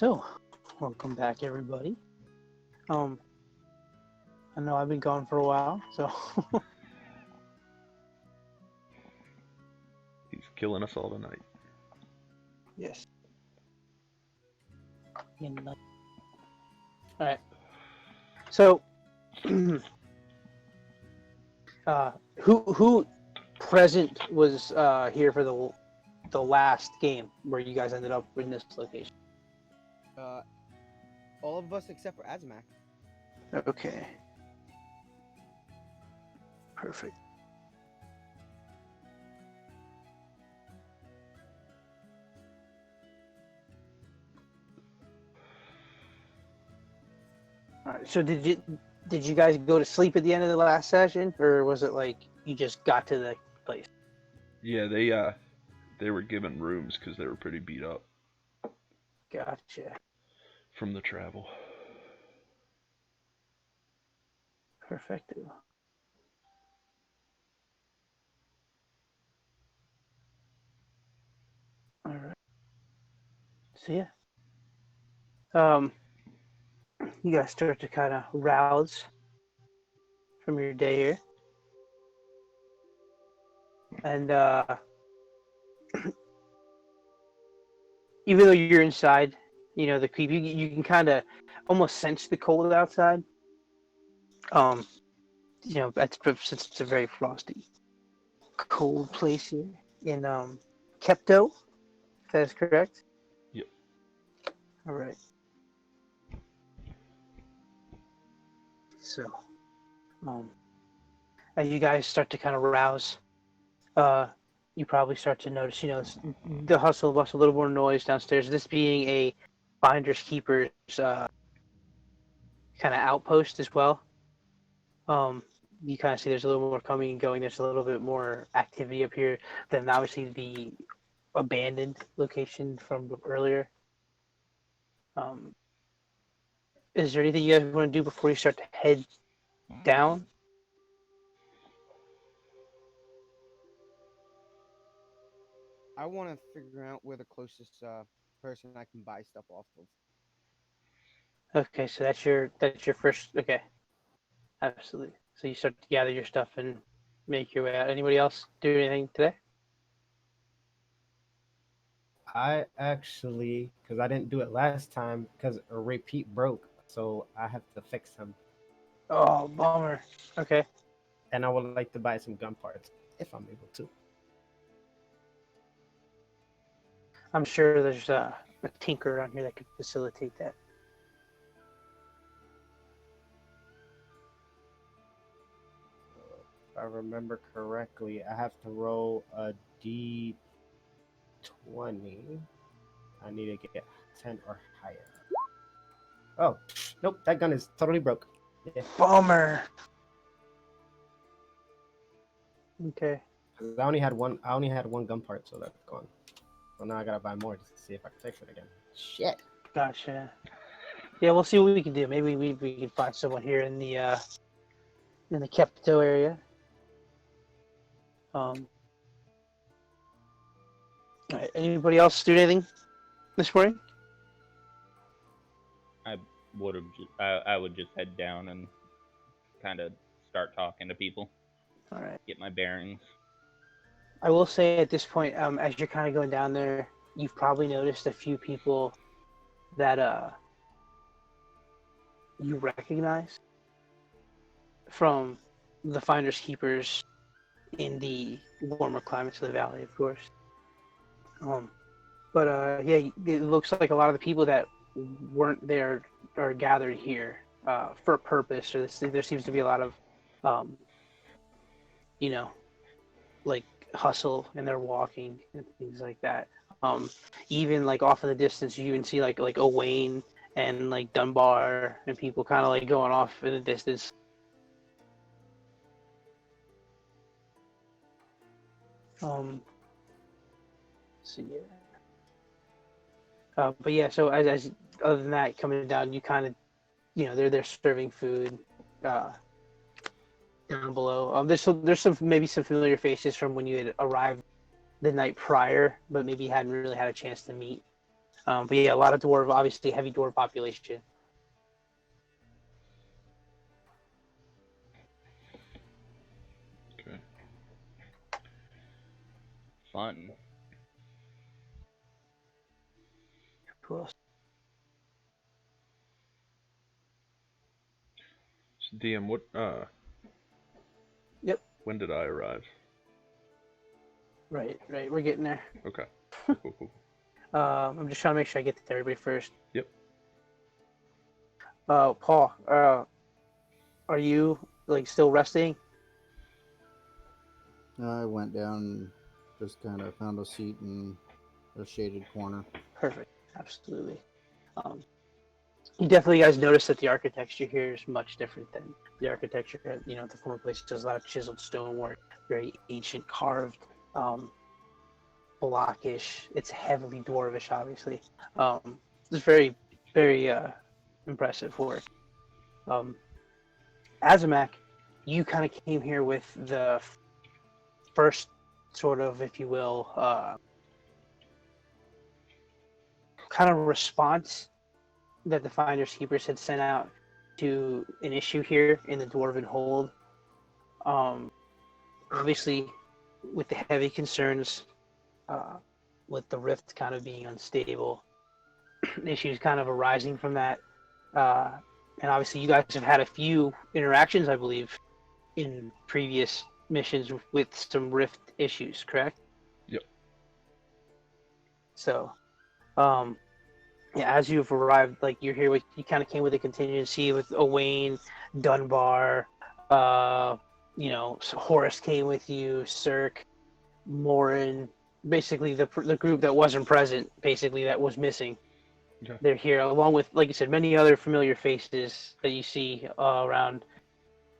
So, welcome back, everybody. Um, I know I've been gone for a while, so He's killing us all tonight. yes. All right. So, who present was here for the last game where you guys ended up in this location? Uh, all of us except for Azmac. Okay. Perfect. All right. So did you guys go to sleep at the end of the last session, or was it like you just got to the place? Yeah, they were given rooms because they were pretty beat up Gotcha. from the travel. Perfecto. All right. So yeah. You guys start to kind of rouse from your day here, and even though you're inside, the creep, you can kind of almost sense the cold outside. Um, that's since it's a very frosty, cold place here in Kepto. If that is correct. Yep. All right. So, um, as you guys start to kind of rouse, you probably start to notice, the hustle bustle, a little more noise downstairs. This being a finders keepers kind of outpost as well. Um, you kind of see there's a little more coming and going. There's a little bit more activity up here than obviously the abandoned location from earlier. Um, is there anything you guys want to do before you start to head down? I want to figure out where the closest person I can buy stuff off of. Okay, so that's your first. Okay, absolutely. So you start to gather your stuff and make your way out. Anybody else do anything today? I actually, because I didn't do it last time, because a repeat broke, so I have to fix him. Oh, bummer. Okay. And I would like to buy some gun parts if I'm able to. I'm sure there's a tinker around here that could facilitate that. If I remember correctly, I have to roll a d20. I need to get 10 or higher. Oh, nope, that gun is totally broke. Yeah. Bummer. Okay. 'Cause I only had one gun part, so that's gone. So now I gotta buy more just to see if I can fix it again. Shit. Gotcha. Yeah, we'll see what we can do. Maybe we can find someone here in the Kepto area. All right, anybody else do anything this morning? I would have. I would just head down and kind of start talking to people, All right. get my bearings. I will say at this point, as you're kind of going down there, you've probably noticed a few people that you recognize from the finders keepers in the warmer climates of the valley, of course. But yeah, it looks like a lot of the people that weren't there are gathered here for a purpose. Or there seems to be a lot of, um, you know, like hustle, and they're walking and things like that. Even like off in the distance, you even see like Owain and like Dunbar and people kind of like going off in the distance. So yeah. But yeah, so as other than that, coming down, you kind of, they're serving food uh, down below. There's some maybe some familiar faces from when you had arrived the night prior, but maybe hadn't really had a chance to meet. But yeah, a lot of dwarf, obviously heavy dwarf population. Okay. Fun. Who else? So DM, what? Yep. When did I arrive? Right. We're getting there. Okay. Cool. I'm just trying to make sure I get to everybody first. Yep. Paul, are you like still resting? I went down and just kind of found a seat in a shaded corner. Perfect. Absolutely. Um, you definitely guys notice that the architecture here is much different than the architecture at, the former place. There's a lot of chiseled stonework, very ancient carved, blockish. It's heavily dwarvish, obviously. It's very, very impressive work. Azamak, you kind of came here with the first sort of, if you will, kind of response that the Finders Keepers had sent out to an issue here in the Dwarven Hold. Obviously, with the heavy concerns, with the rift kind of being unstable, issues kind of arising from that. And obviously, you guys have had a few interactions, I believe, in previous missions with some rift issues, correct? Yep. So, yeah, as you've arrived, like you're here with, you kind of came with a contingency with Owain, Dunbar, so Horace came with you, Cirque, Morin, basically the group that wasn't present, basically that was missing. Okay. They're here, along with, like you said, many other familiar faces that you see around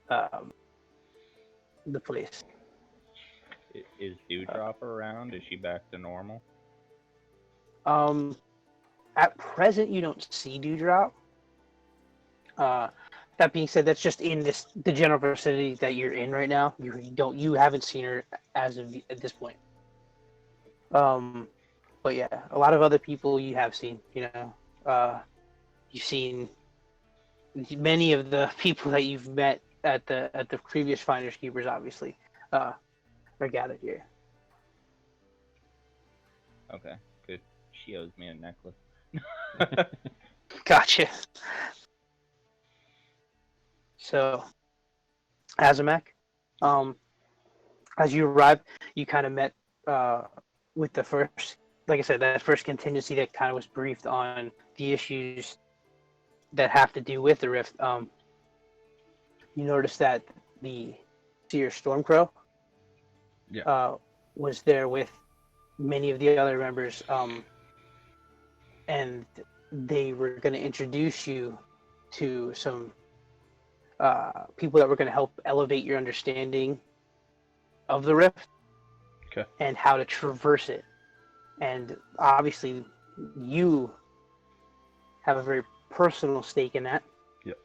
the place. Is Dewdrop around? Is she back to normal? At present, you don't see Dewdrop. That being said, that's just in the general vicinity that you're in right now. You haven't seen her as of at this point. But yeah, a lot of other people you have seen. You've seen many of the people that you've met at the previous Finders Keepers. Obviously, are gathered here. Okay, good. She owes me a necklace. Gotcha. So, Azamak, as you arrived, you kind of met with the first, like I said, that first contingency that kind of was briefed on the issues that have to do with the rift. You noticed that the Seer Stormcrow was there with many of the other members, and they were going to introduce you to some people that were going to help elevate your understanding of the rift and how to traverse it. And obviously, you have a very personal stake in that. Yep.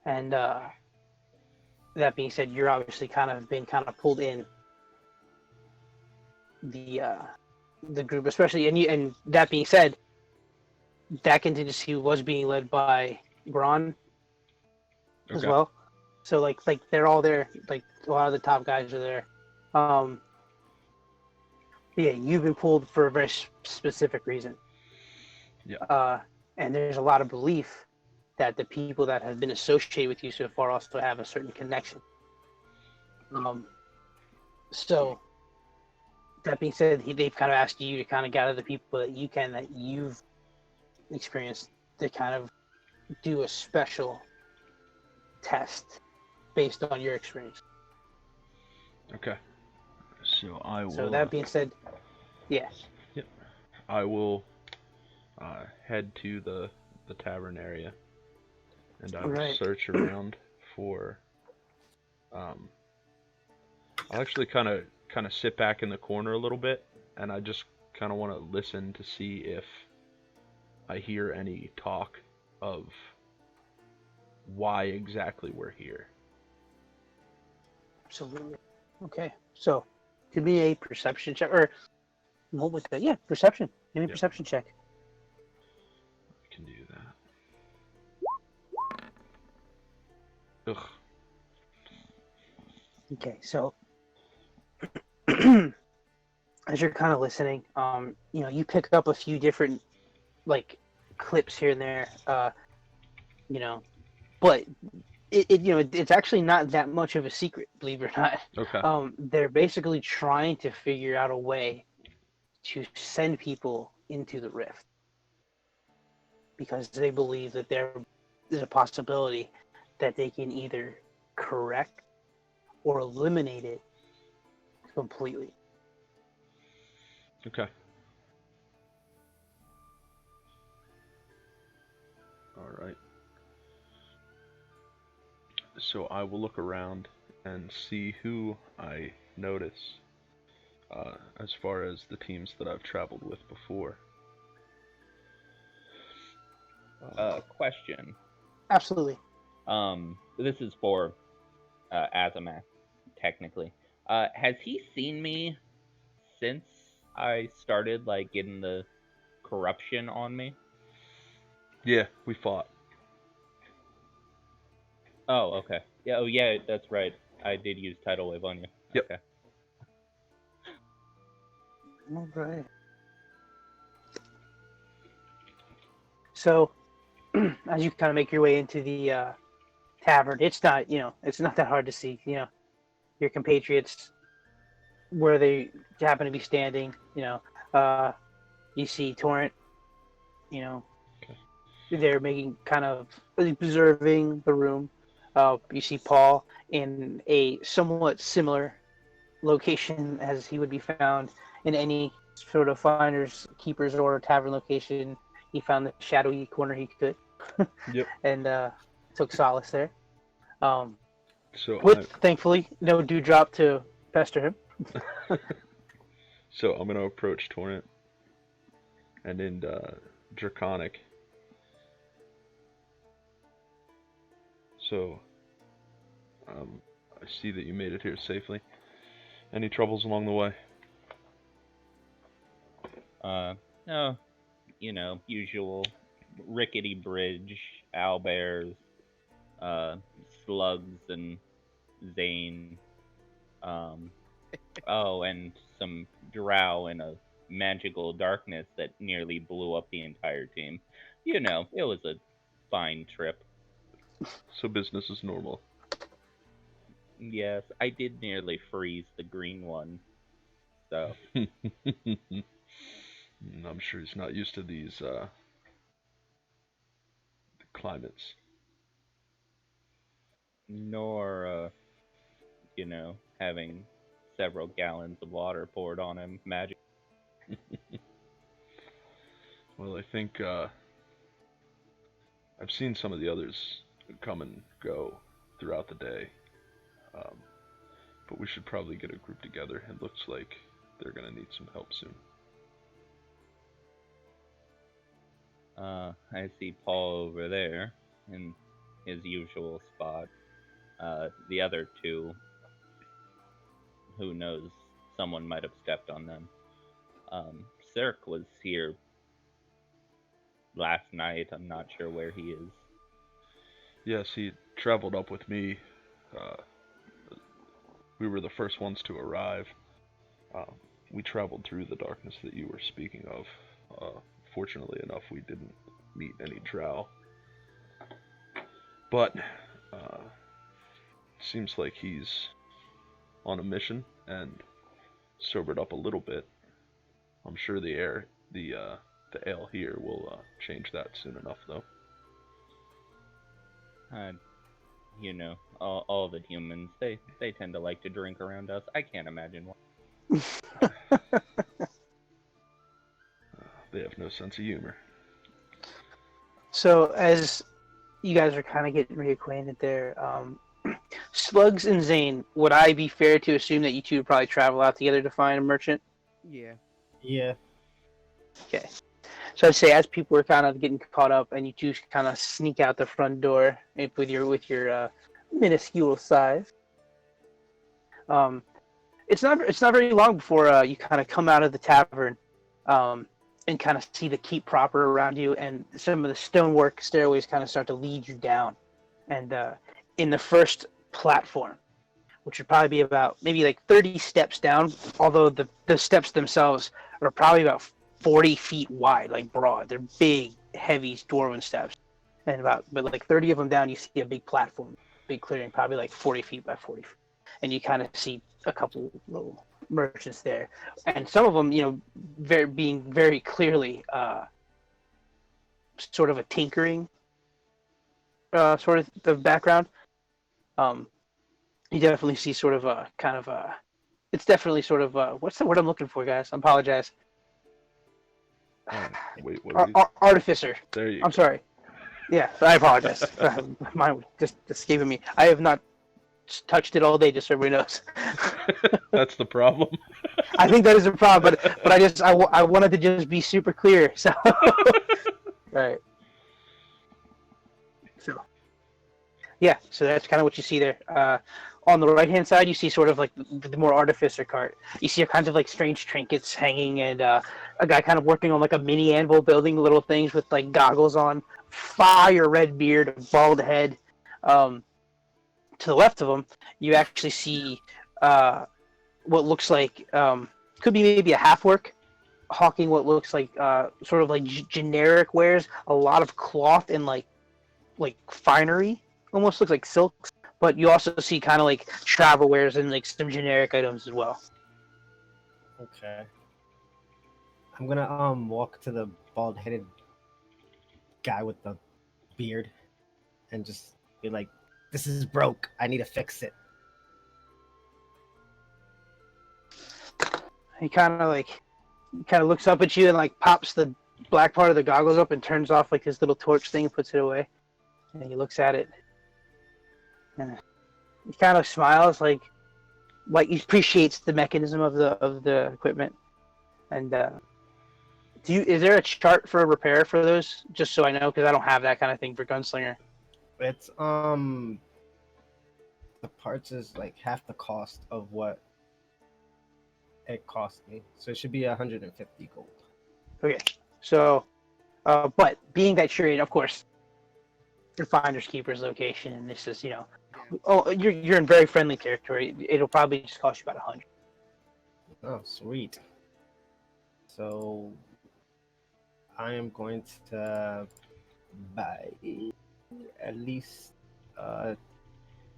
And that being said, you're obviously kind of pulled in the group, especially, and that being said, that contingency was being led by Braun as well. So like they're all there. Like a lot of the top guys are there. Yeah, you've been pulled for a very specific reason. Yeah. And there's a lot of belief that the people that have been associated with you so far also have a certain connection. So that being said, they've kind of asked you to kind of gather the people that you've experienced to kind of do a special test based on your experience. Okay. So I will. So that being said, yeah. Yep. I will head to the tavern area, and I will search around for. I'll actually kind of sit back in the corner a little bit, and I just kind of want to listen to see if I hear any talk of why exactly we're here. Absolutely. Okay. So, give me a perception check, or What was that? Yeah, perception. Give me a Yep. perception check. I can do that. Ugh. Okay, so as you're kind of listening, you pick up a few different like clips here and there, you know, but it's actually not that much of a secret, believe it or not. Okay. They're basically trying to figure out a way to send people into the rift because they believe that there is a possibility that they can either correct or eliminate it completely. Okay. All right. So I will look around and see who I notice as far as the teams that I've traveled with before. Question. Absolutely. This is for Azamak, technically. Has he seen me since I started like getting the corruption on me? Yeah, we fought. Oh, okay. Yeah, oh yeah, that's right. I did use tidal wave on you. Yep. Okay. All right. So, as you kind of make your way into the tavern, it's not that hard to see. Your compatriots where they happen to be standing. You see Torrent. You know, they're making kind of observing the room. You see Paul in a somewhat similar location as he would be found in any sort of finders, keepers, or tavern location. He found the shadowy corner he could, Yep. and took solace there. So Thankfully, no dewdrop to pester him. So I'm gonna approach Torrent and in Draconic. So I see that you made it here safely. Any troubles along the way? No, usual rickety bridge, owlbears, slugs, and Zane. And some drow in a magical darkness that nearly blew up the entire team. It was a fine trip. So business as normal. Yes, I did nearly freeze the green one. So. I'm sure he's not used to these climates. Nor, having several gallons of water poured on him. Magic. Well, I think I've seen some of the others come and go throughout the day. But we should probably get a group together. It looks like they're going to need some help soon. I see Paul over there in his usual spot. The other two, who knows, someone might have stepped on them. Cirque was here last night. I'm not sure where he is. Yes, he traveled up with me. We were the first ones to arrive. We traveled through the darkness that you were speaking of. Fortunately enough, we didn't meet any drow. But seems like he's on a mission and sobered up a little bit. I'm sure the ale here will change that soon enough, though. All the humans, they tend to like to drink around us. I can't imagine why. They have no sense of humor. So as you guys are kind of getting reacquainted there, Slugs and Zane, would I be fair to assume that you two would probably travel out together to find a merchant? Yeah. Yeah. Okay. So I'd say as people are kind of getting caught up, and you two kind of sneak out the front door with your minuscule size. it's not very long before you kind of come out of the tavern, and kind of see the keep proper around you, and some of the stonework stairways kind of start to lead you down, and in the first platform, which would probably be about maybe like 30 steps down, although the steps themselves are probably about 40 feet wide, like broad. They're big, heavy dwarven steps, and but like 30 of them down, you see a big platform, big clearing, probably like 40 feet by 40 feet, and you kind of see a couple little merchants there, and some of them, being very clearly sort of a tinkering sort of the background. You definitely see sort of a kind of a. It's definitely sort of what's the word I'm looking for, guys? I apologize. Wait, what? Artificer. There you. I'm sorry. Yeah, I apologize. Mine just escaping me. I have not touched it all day, just so everybody knows. That's the problem. I think that is a problem, but I wanted to just be super clear. So, right. So, yeah. So that's kind of what you see there. On the right hand side, you see sort of like the more artificer cart. You see kinds of like strange trinkets hanging, and a guy kind of working on like a mini anvil, building little things with like goggles on, fire red beard, bald head. To the left of him, you actually see what looks like could be maybe a half work hawking what looks like sort of like generic wares, a lot of cloth and like finery, almost looks like silks. But you also see kind of like travel wares and like some generic items as well. Okay. I'm gonna walk to the bald-headed guy with the beard and just be like, "This is broke. I need to fix it." He kind of looks up at you and like pops the black part of the goggles up and turns off like his little torch thing and puts it away. And he looks at it. And he kind of smiles like he appreciates the mechanism of the equipment. And is there a chart for a repair for those? Just so I know, because I don't have that kind of thing for Gunslinger. It's the parts is like half the cost of what it cost me, so it should be 150 gold. Okay, so but being that you're in, of course, your finders keepers location, and this is you're in very friendly territory. It'll probably just cost you about 100. Oh, sweet. So I am going to buy at least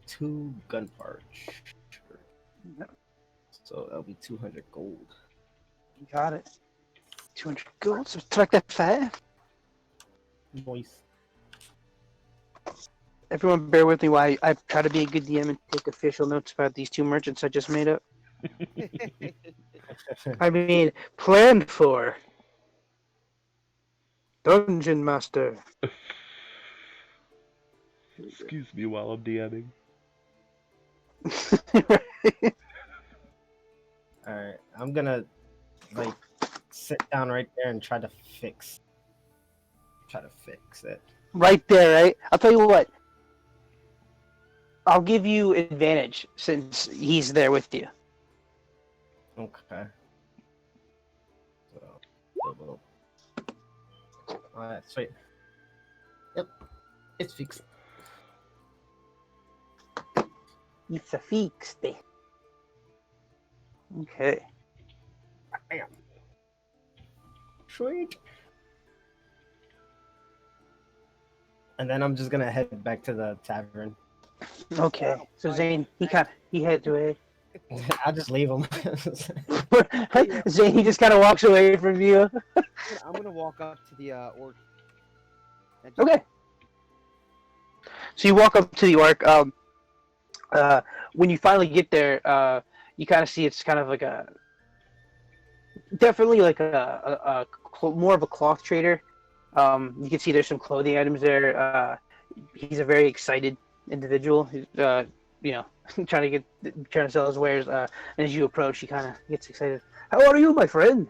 2 gun parts. So that'll be 200 gold. You got it. 200 gold. So subtract that 5. Nice. Everyone, bear with me while I try to be a good DM and take official notes about these 2 merchants I just made up. I mean, planned for. Dungeon Master. Excuse me while I'm DMing. Alright, I'm gonna like sit down right there and try to fix it. Right there, right? I'll tell you what. I'll give you advantage since he's there with you. Okay. So, double. Alright, sweet. Yep, it's fixed. It's a fixed. Okay. Bam. Sweet. And then I'm just gonna head back to the tavern. Okay. So Zane, he head to it. I'll just leave him. Zane, he just kind of walks away from you. I'm gonna walk up to the orc. Okay. So you walk up to the orc. When you finally get there, you kind of see it's kind of like definitely like a more of a cloth trader. You can see there's some clothing items there. He's a very excited individual. He's trying to sell his wares. And as you approach, he kind of gets excited. How are you, my friend?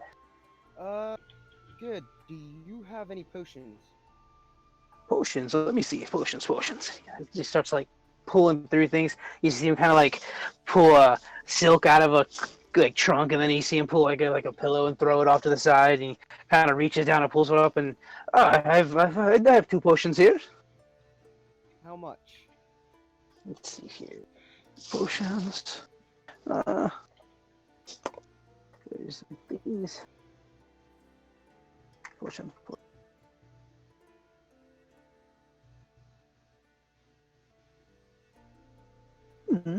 Good. Do you have any potions? Potions. Let me see. Potions. He starts like pulling through things. You see him kind of like pull a silk out of a like trunk, and then you see him pull like a pillow and throw it off to the side. And he kind of reaches down and pulls it up, and I have 2 potions here. How much? Let's see here, potions. There's these potions. Mm-hmm.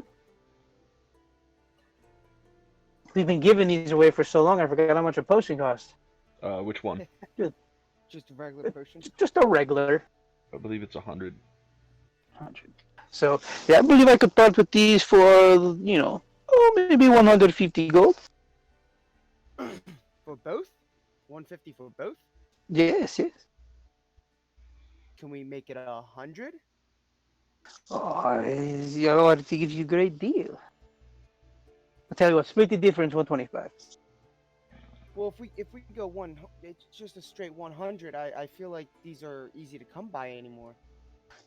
We've been giving these away for so long, I forgot how much a potion costs. Which one? Just a regular potion? Just a regular. I believe it's 100. 100. So, yeah, I believe I could part with these for, maybe 150 gold. For both? 150 for both? Yes. Can we make it 100? Oh, I think it's a great deal. I'll tell you what, split the difference, 125. Well, if we go it's just a straight 100. I feel like these are easy to come by anymore.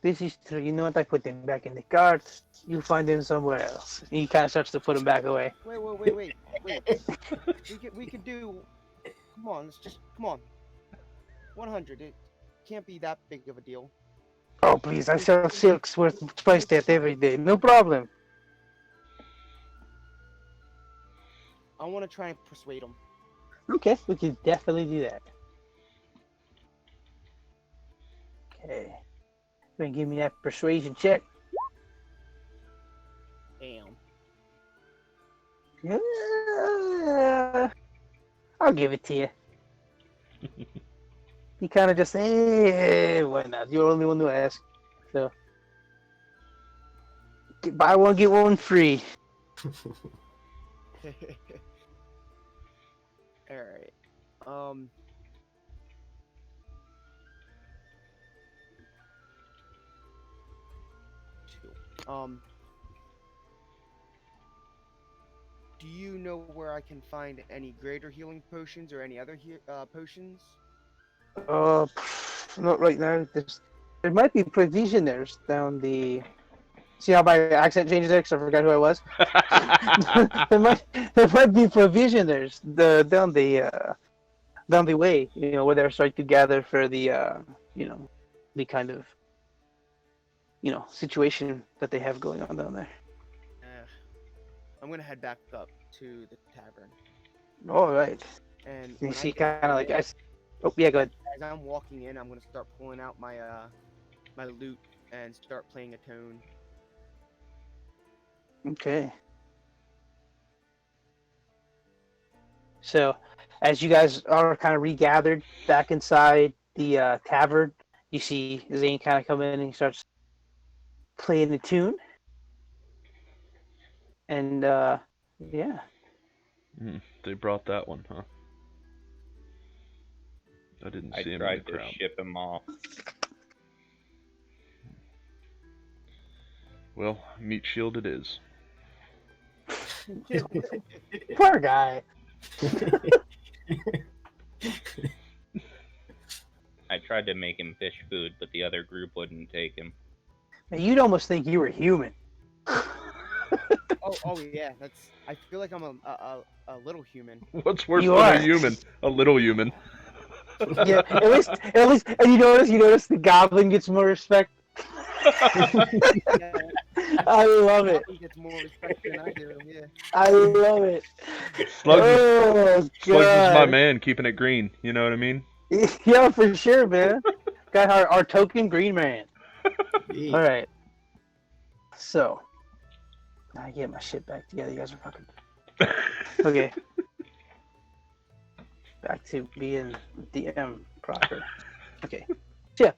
This is true. You know what? I put them back in the cart. You find them somewhere else. And he kind of starts to put them back away. Wait. we can do. Come on. 100. It can't be that big of a deal. Oh, please. I sell silks worth twice that every day. No problem. I want to try and persuade him. Okay, we can definitely do that. Okay. Then give me that persuasion check. Damn. Yeah, I'll give it to you. He kind of just, why not? You're the only one to ask. So, buy one, get one free. Alright. Do you know where I can find any greater healing potions or any other potions? Not right now. There might be provisioners down the. See how my accent changes there? Because I forgot who I was. there might be provisioners down the way. Where they're starting to gather for the the kind of situation that they have going on down there. I'm gonna head back up to the tavern. All right. And you see, kind of like oh yeah, go ahead. As I'm walking in, I'm gonna start pulling out my my lute and start playing a tune. Okay. So, as you guys are kind of regathered back inside the tavern, you see Zane kind of come in and he starts playing the tune. And, yeah. They brought that one, huh? I didn't see him in the crowd. I tried to ship him off. Well, meat shield it is. Poor guy. I tried to make him fish food, but the other group wouldn't take him. You'd almost think you were human. Oh yeah, I feel like I'm a little human. What's worse than a human? A little human. Yeah, at least, and you notice the goblin gets more respect. Yeah, I love it. he gets more respect than I do. Yeah. I love it. Slugs is my man, keeping it green. You know what I mean? Yeah, for sure, man. Got our token green man. Yeah. All right. So, I get my shit back together. You guys are fucking. Okay. Back to being DM proper. Okay. So, yeah.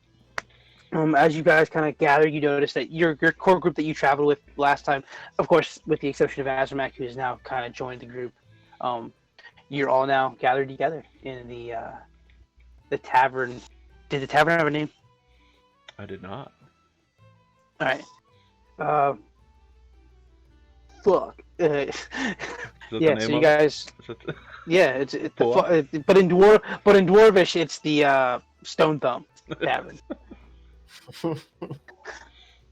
As you guys kind of gather, you notice that your core group that you traveled with last time, of course, with the exception of Azramak, who has now kind of joined the group, you're all now gathered together in the tavern. Did the tavern have a name? I did not. All right. Fuck. Yeah. So you guys. Yeah, it's but in Dwarvish it's the Stone Thumb Tavern.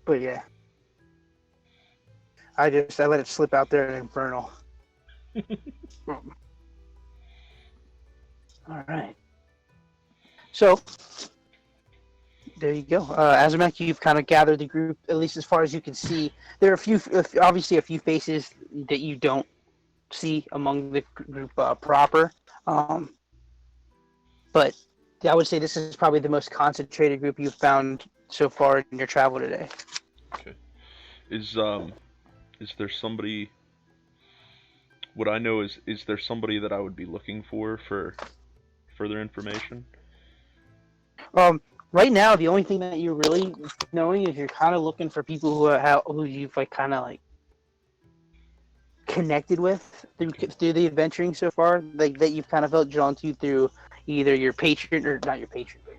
But yeah. I let it slip out there in Infernal. All right. So there you go. Azamek, you've kind of gathered the group, at least as far as you can see. There are obviously a few faces that you don't see among the group proper. But I would say this is probably the most concentrated group you've found so far in your travel today. Okay. Is there somebody? What I know is there somebody that I would be looking for further information? Right now, the only thing that you're really knowing is you're kind of looking for people who you've like kind of like connected with through the adventuring so far, like that you've kind of felt drawn to through either your patron or not your patron, but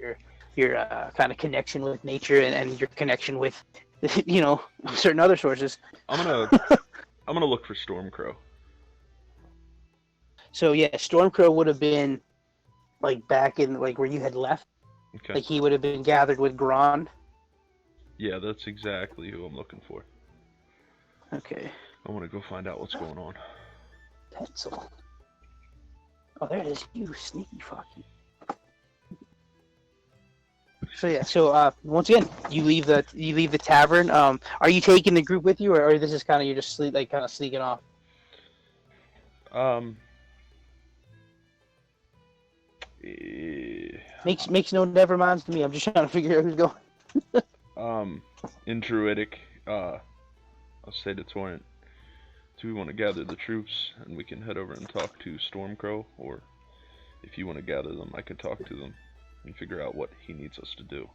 your kind of connection with nature and your connection with certain other sources. I'm gonna look for Stormcrow. So yeah, Stormcrow would have been like back in like where you had left. Okay. Like he would have been gathered with Grond. Yeah, that's exactly who I'm looking for. Okay. I want to go find out what's going on. Pencil. Oh, there it is. You sneaky fucking. So yeah. So once again, you leave the tavern. Are you taking the group with you, or this is kind of you're just kind of sneaking off? Makes no never minds to me. I'm just trying to figure out who's going. In Druidic, I'll say to Torrent, do we want to gather the troops and we can head over and talk to Stormcrow, or if you want to gather them, I can talk to them and figure out what he needs us to do.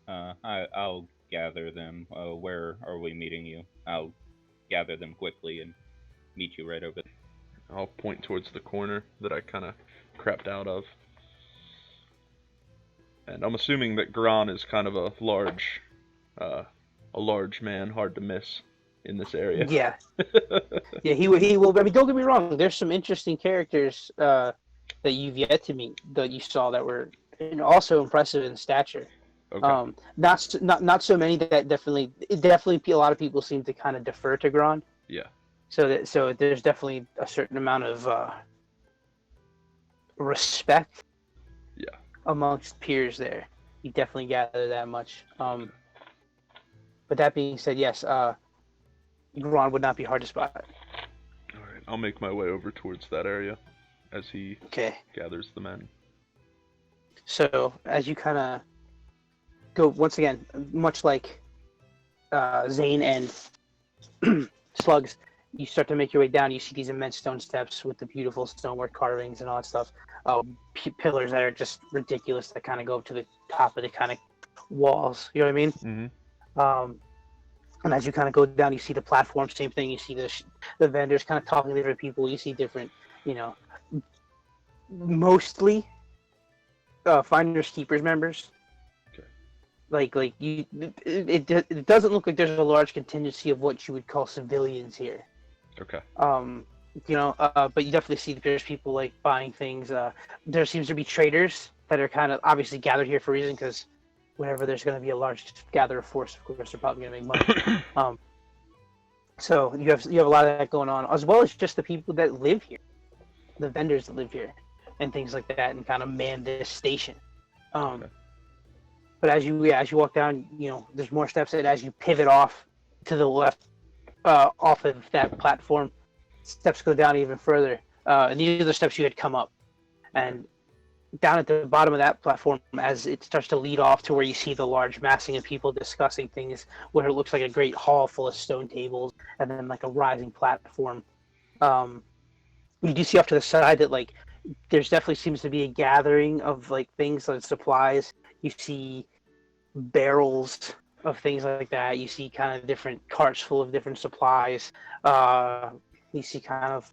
I'll gather them. Where are we meeting you? I'll gather them quickly and meet you right over there. I'll point towards the corner that I kind of crapped out of. And I'm assuming that Gran is kind of a large man, hard to miss in this area. Yeah. Yeah, he will. I mean, don't get me wrong. There's some interesting characters that you've yet to meet that you saw that were also impressive in stature. Okay. Not so many that definitely a lot of people seem to kind of defer to Gran. Yeah. So there's definitely a certain amount of respect. Yeah. Amongst peers there. You definitely gather that much. But that being said, yes, Gran would not be hard to spot. Alright, I'll make my way over towards that area as he gathers the men. So as you kind of go, once again, much like Zane and Slugs, you start to make your way down. You see these immense stone steps with the beautiful stonework carvings and all that stuff. Pillars that are just ridiculous that kind of go up to the top of the kind of walls. You know what I mean? Mm-hmm. And as you kind of go down, you see the platform. Same thing. You see the vendors kind of talking to different people. You see different, mostly finders keepers members. Okay. It doesn't look like there's a large contingency of what you would call civilians here. Okay. But you definitely see there's people like buying things. There seems to be traders that are kind of obviously gathered here for a reason, because whenever there's going to be a large gathered force, of course, they're probably going to make money. So you have a lot of that going on, as well as just the people that live here, the vendors that live here, and things like that, and kind of man this station. Okay. But as you walk down, there's more steps, and as you pivot off to the left, off of that platform, steps go down even further. And these are the steps you had come up. And down at the bottom of that platform, as it starts to lead off to where you see the large massing of people discussing things, where it looks like a great hall full of stone tables, and then like a rising platform. You do see off to the side that like there's definitely seems to be a gathering of like things like supplies. You see barrels of things like that. You see kind of different carts full of different supplies. You see kind of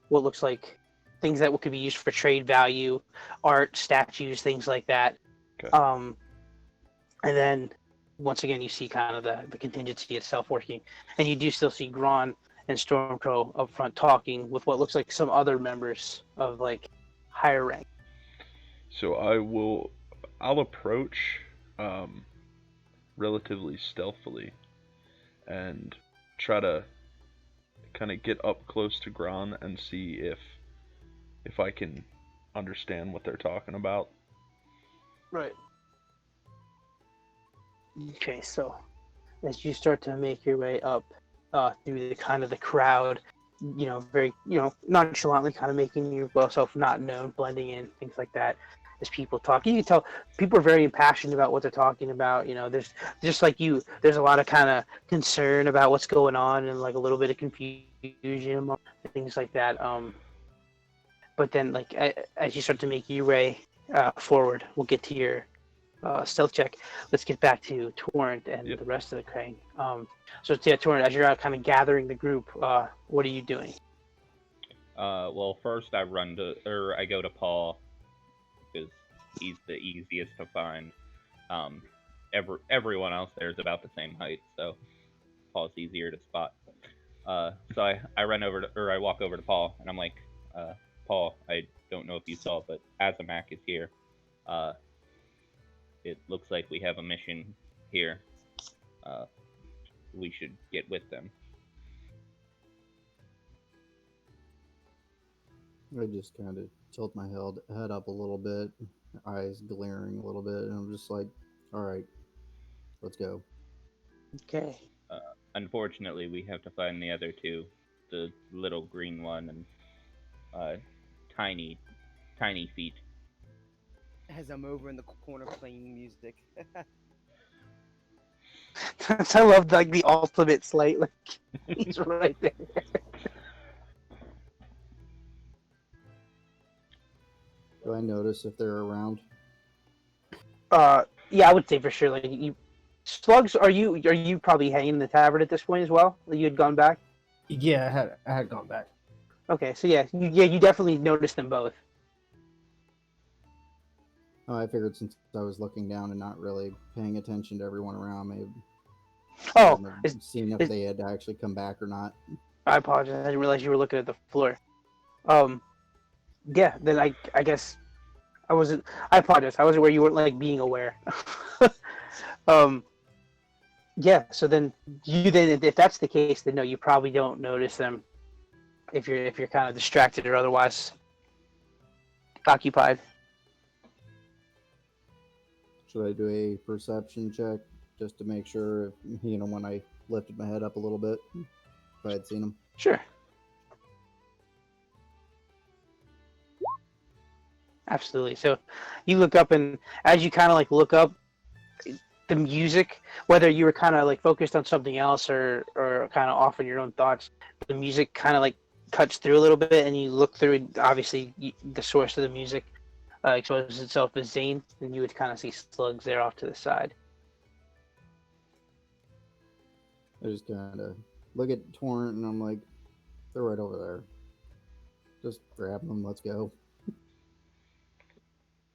what looks like things that could be used for trade value, art, statues, things like that. Okay. And then once again, you see kind of the contingency itself working, and you do still see Gran and Stormcrow up front talking with what looks like some other members of like higher rank. So I'll approach relatively stealthily and try to kind of get up close to Gron and see if I can understand what they're talking about. Right. Okay, so as you start to make your way up through the kind of the crowd, very, nonchalantly kind of making yourself not known, blending in, things like that. As people talk, you can tell people are very impassioned about what they're talking about. There's just like you, there's a lot of kind of concern about what's going on and like a little bit of confusion, things like that. But then like as you start to make your way forward, we'll get to your stealth check. Let's get back to Torrent and the rest of the crane. So yeah, Torrent, as you're out kind of gathering the group, what are you doing? Well, first I go to Paul because he's the easiest to find. Everyone else there is about the same height, so Paul's easier to spot. So I walk over to Paul and I'm like, Paul, I don't know if you saw, but Azamak is here. It looks like we have a mission here. We should get with them. I just kind of tilt my head up a little bit, eyes glaring a little bit, and I'm just like, all right, let's go. Okay. Unfortunately, we have to find the other two, the little green one and tiny feet. As I'm over in the corner playing music. I love like the ultimate slate. Like he's right there. Do I notice if they're around? Yeah, I would say for sure. Like slugs, are you probably hanging in the tavern at this point as well? You had gone back. Yeah, I had gone back. Okay, so you definitely noticed them both. Oh, I figured since I was looking down and not really paying attention to everyone around me, seeing if they had actually come back or not. I apologize. I didn't realize you were looking at the floor. Yeah. Then I guess I wasn't. I apologize. I wasn't aware you weren't like being aware. Yeah. So then if that's the case, then no, you probably don't notice them. If you're kind of distracted or otherwise occupied. Should I do a perception check just to make sure, when I lifted my head up a little bit, if I had seen them? Sure. Absolutely. So you look up, and as you kind of like look up, the music, whether you were kind of like focused on something else or kind of off on your own thoughts, the music kind of like cuts through a little bit, and you look through it. Obviously, the source of the music exposes itself as Zane, and you would kind of see slugs there off to the side. I just kind of look at Torrent and I'm like, they're right over there. Just grab them, let's go.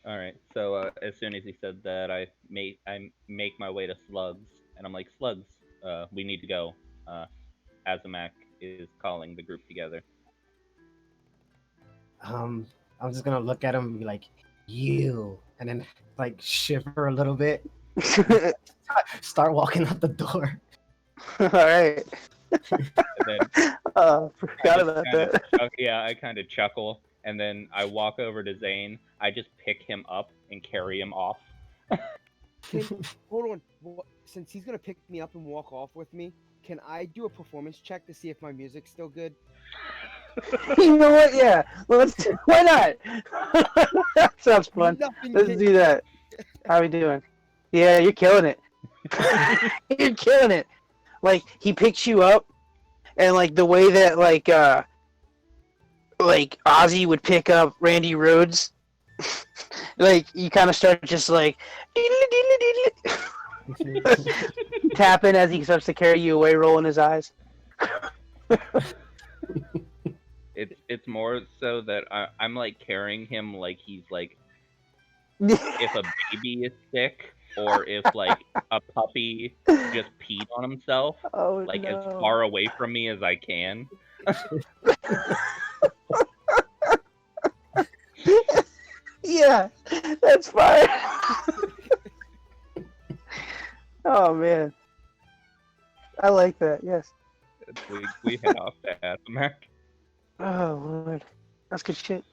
All right. So as soon as he said that, I make my way to Slugs, and I'm like, Slugs, we need to go. Azamak is calling the group together. I'm just gonna look at him and be like, you, and then like shiver a little bit. Start walking out the door. All right. Forgot about that. I kind of chuckle, and then I walk over to Zane. I just pick him up and carry him off. Hold on. Since he's gonna pick me up and walk off with me, can I do a performance check to see if my music's still good? You know what? Yeah. Well, why not? That sounds fun. Let's do that. How are we doing? Yeah, you're killing it. You're killing it. Like he picks you up, and like the way that like Ozzy would pick up Randy Rhoads, like you kind of start just like tapping as he starts to carry you away, rolling his eyes. It's more so that I'm like carrying him like he's like if a baby is sick, or if like a puppy just peed on himself, as far away from me as I can. Yeah, that's fine. Oh man. I like that. Yes. We head off to Azamac. Oh Lord, that's good shit.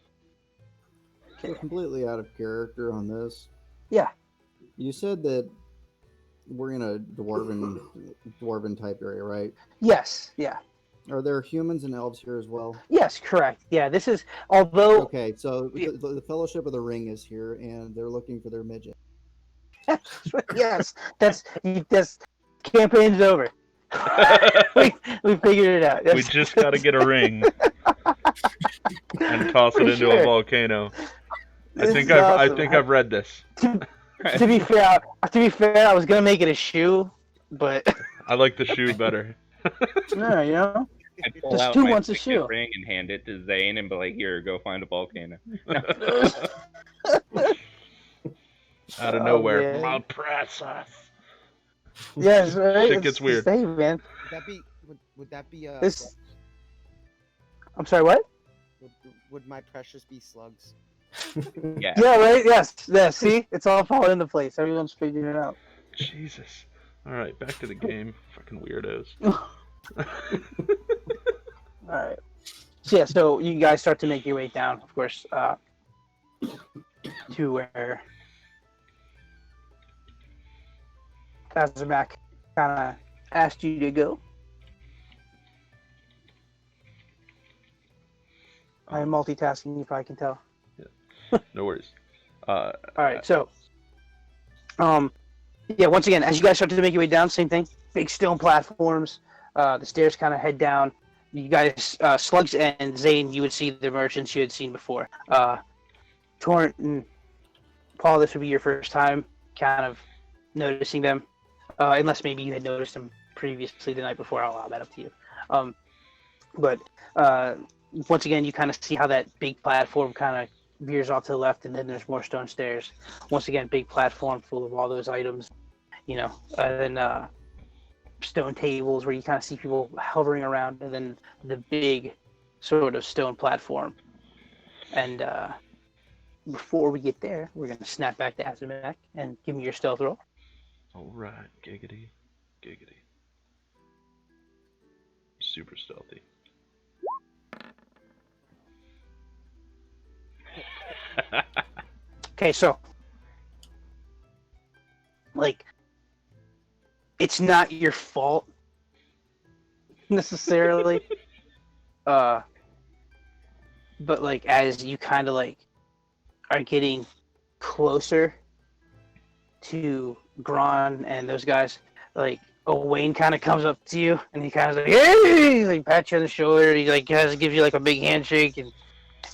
So completely out of character on this. Yeah. You said that we're in a dwarven type area, right? Yes. Yeah. Are there humans and elves here as well? Yes. Correct. Yeah. This is although. Okay, so the Fellowship of the Ring is here, and they're looking for their midget. Yes. That's campaign's over. we figured it out. We just got to get a ring and toss it into a volcano. I think I've read this. To be fair, I was gonna make it a shoe, but I like the shoe better. no, you know, I pull just out who my wants a signet shoe? ring and hand it to Zane and be like, "Here, go find a volcano." No. Out of nowhere, man. Mount Precious. Yes, right. Shit gets weird. Hey, man. Would that be This. I'm sorry. What? would my precious be slugs? Yeah. Yeah. Right. Yes. Yeah. See, it's all falling into place. Everyone's figuring it out. Jesus. All right, back to the game. Fucking weirdos. All right. So yeah, so you guys start to make your way down, of course, to where Azamac kind of asked you to go. I am multitasking, you probably can tell. No worries. All right, so, yeah, once again, as you guys start to make your way down, same thing. Big stone platforms. The stairs kind of head down. You guys, Slugs and Zane, you would see the merchants you had seen before. Torrent and Paul, this would be your first time kind of noticing them, unless maybe you had noticed them previously the night before. I'll allow that up to you. But once again, you kind of see how that big platform kind of veers off to the left, and then there's more stone stairs. Once again, big platform full of all those items, you know, and then stone tables where you kind of see people hovering around, and then the big sort of stone platform. And before we get there, we're going to snap back to Azamac and give me your stealth roll. All right, giggity, giggity. Super stealthy. Okay, so like it's not your fault necessarily, but like as you kind of like are getting closer to Gron and those guys, like Owain kind of comes up to you and he kind of like, hey, like pats you on the shoulder. He like gives you like a big handshake, and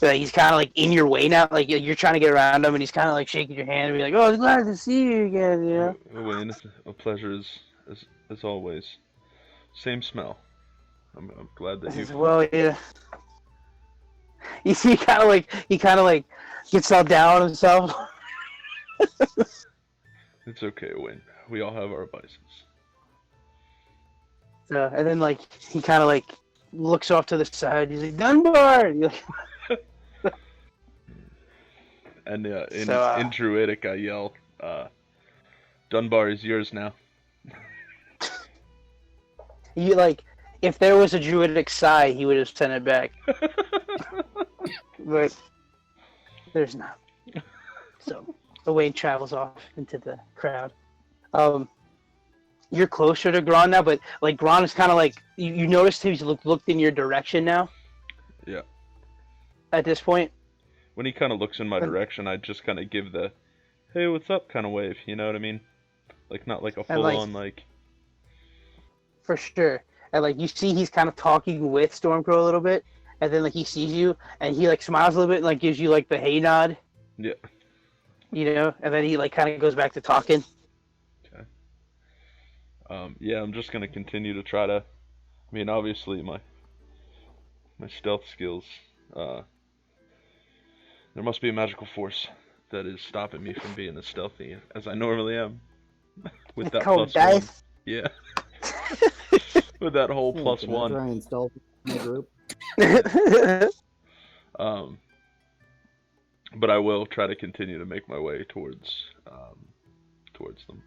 like he's kind of like in your way now. Like you're trying to get around him, and he's kind of like shaking your hand and be like, "Oh, glad to see you again." You know. Wayne, it's a pleasure as always. Same smell. I'm glad that you. Well, yeah. You see, he kind of like gets all down on himself. It's okay, Wayne. We all have our vices. And then like he kind of like looks off to the side. He's like, Dunbar. And in Druidic, I yell, Dunbar is yours now. You like, if there was a Druidic sigh, he would have sent it back. But there's not. So Owain travels off into the crowd. You're closer to Gron now, but like Gron is kind of like you noticed he's looked in your direction now. Yeah. At this point. When he kind of looks in my direction, I just kind of give the, hey, what's up kind of wave, you know what I mean? Like, not like a full-on, like... For sure. And, like, you see he's kind of talking with Stormcrow a little bit, and then, like, he sees you, and he, like, smiles a little bit and, like, gives you, like, the hey nod. Yeah. You know? And then he, like, kind of goes back to talking. Okay. Yeah, I'm just going to continue to try to... I mean, obviously, my stealth skills... There must be a magical force that is stopping me from being as stealthy as I normally am. With that plus dice. 1. Yeah. With that whole plus 1. Try and stealth in the group. But I will try to continue to make my way towards them.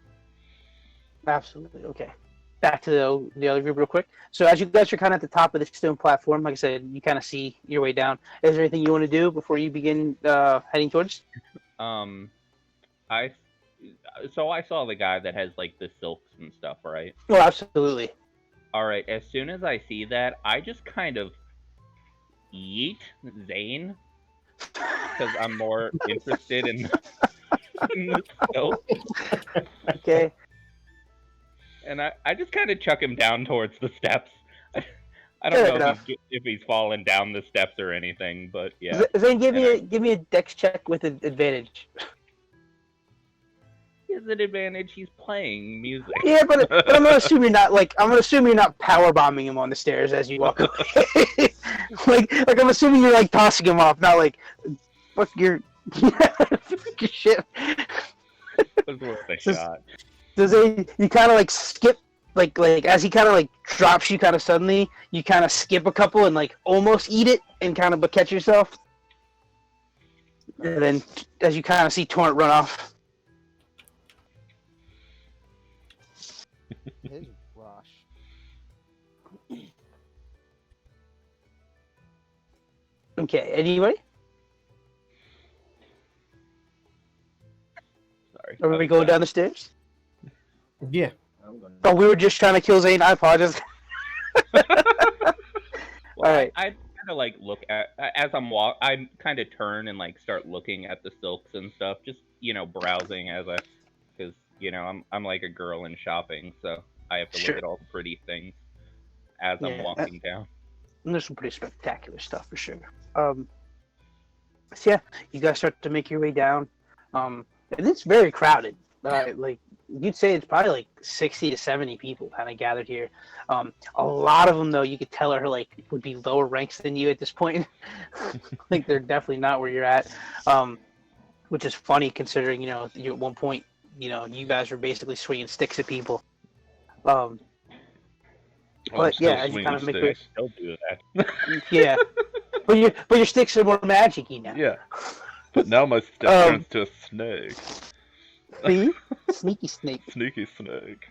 Absolutely. Okay. back to the other group real quick. So as you guys are kind of at the top of the stone platform, like I said, you kind of see your way down. Is there anything you want to do before you begin heading towards? I so I saw the guy that has like the silks and stuff, right? Oh, absolutely. All right. As soon as I see that, I just kind of yeet Zane because I'm more interested in the silk. Okay. And I just kind of chuck him down towards the steps. I don't know if he's fallen down the steps or anything, but yeah. Zane, give me a dex check with an advantage. He has an advantage. He's playing music. Yeah, but I'm gonna assume you're not power bombing him on the stairs as you walk away. like I'm assuming you're like tossing him off, not like fuck your shit. It was worth a shot. Does you kind of like skip like as he kind of like drops you kind of suddenly, you kind of skip a couple and like almost eat it and kind of but catch yourself, and then as you kind of see Torrent run off. His rush. Okay, anybody? Sorry. Are we going down the stairs? Yeah. Oh, we were just trying to kill Zane. I apologize. Well, All right. I kind of like look at as I kind of turn and like start looking at the silks and stuff, just browsing because I'm like a girl in shopping, so I have to look at all the pretty things as I'm walking down. And there's some pretty spectacular stuff for sure. So yeah, you guys start to make your way down, and it's very crowded. Like you'd say, it's probably like 60 to 70 people kind of gathered here. A lot of them, though, you could tell are like would be lower ranks than you at this point. Like they're definitely not where you're at, which is funny considering you at one point you guys were basically swinging sticks at people. But yeah, as you kind of make your Don't do that. yeah, but your sticks are more magic-y now. Yeah, but now my stick turns to a snake. See? Sneaky snake. Sneaky snake.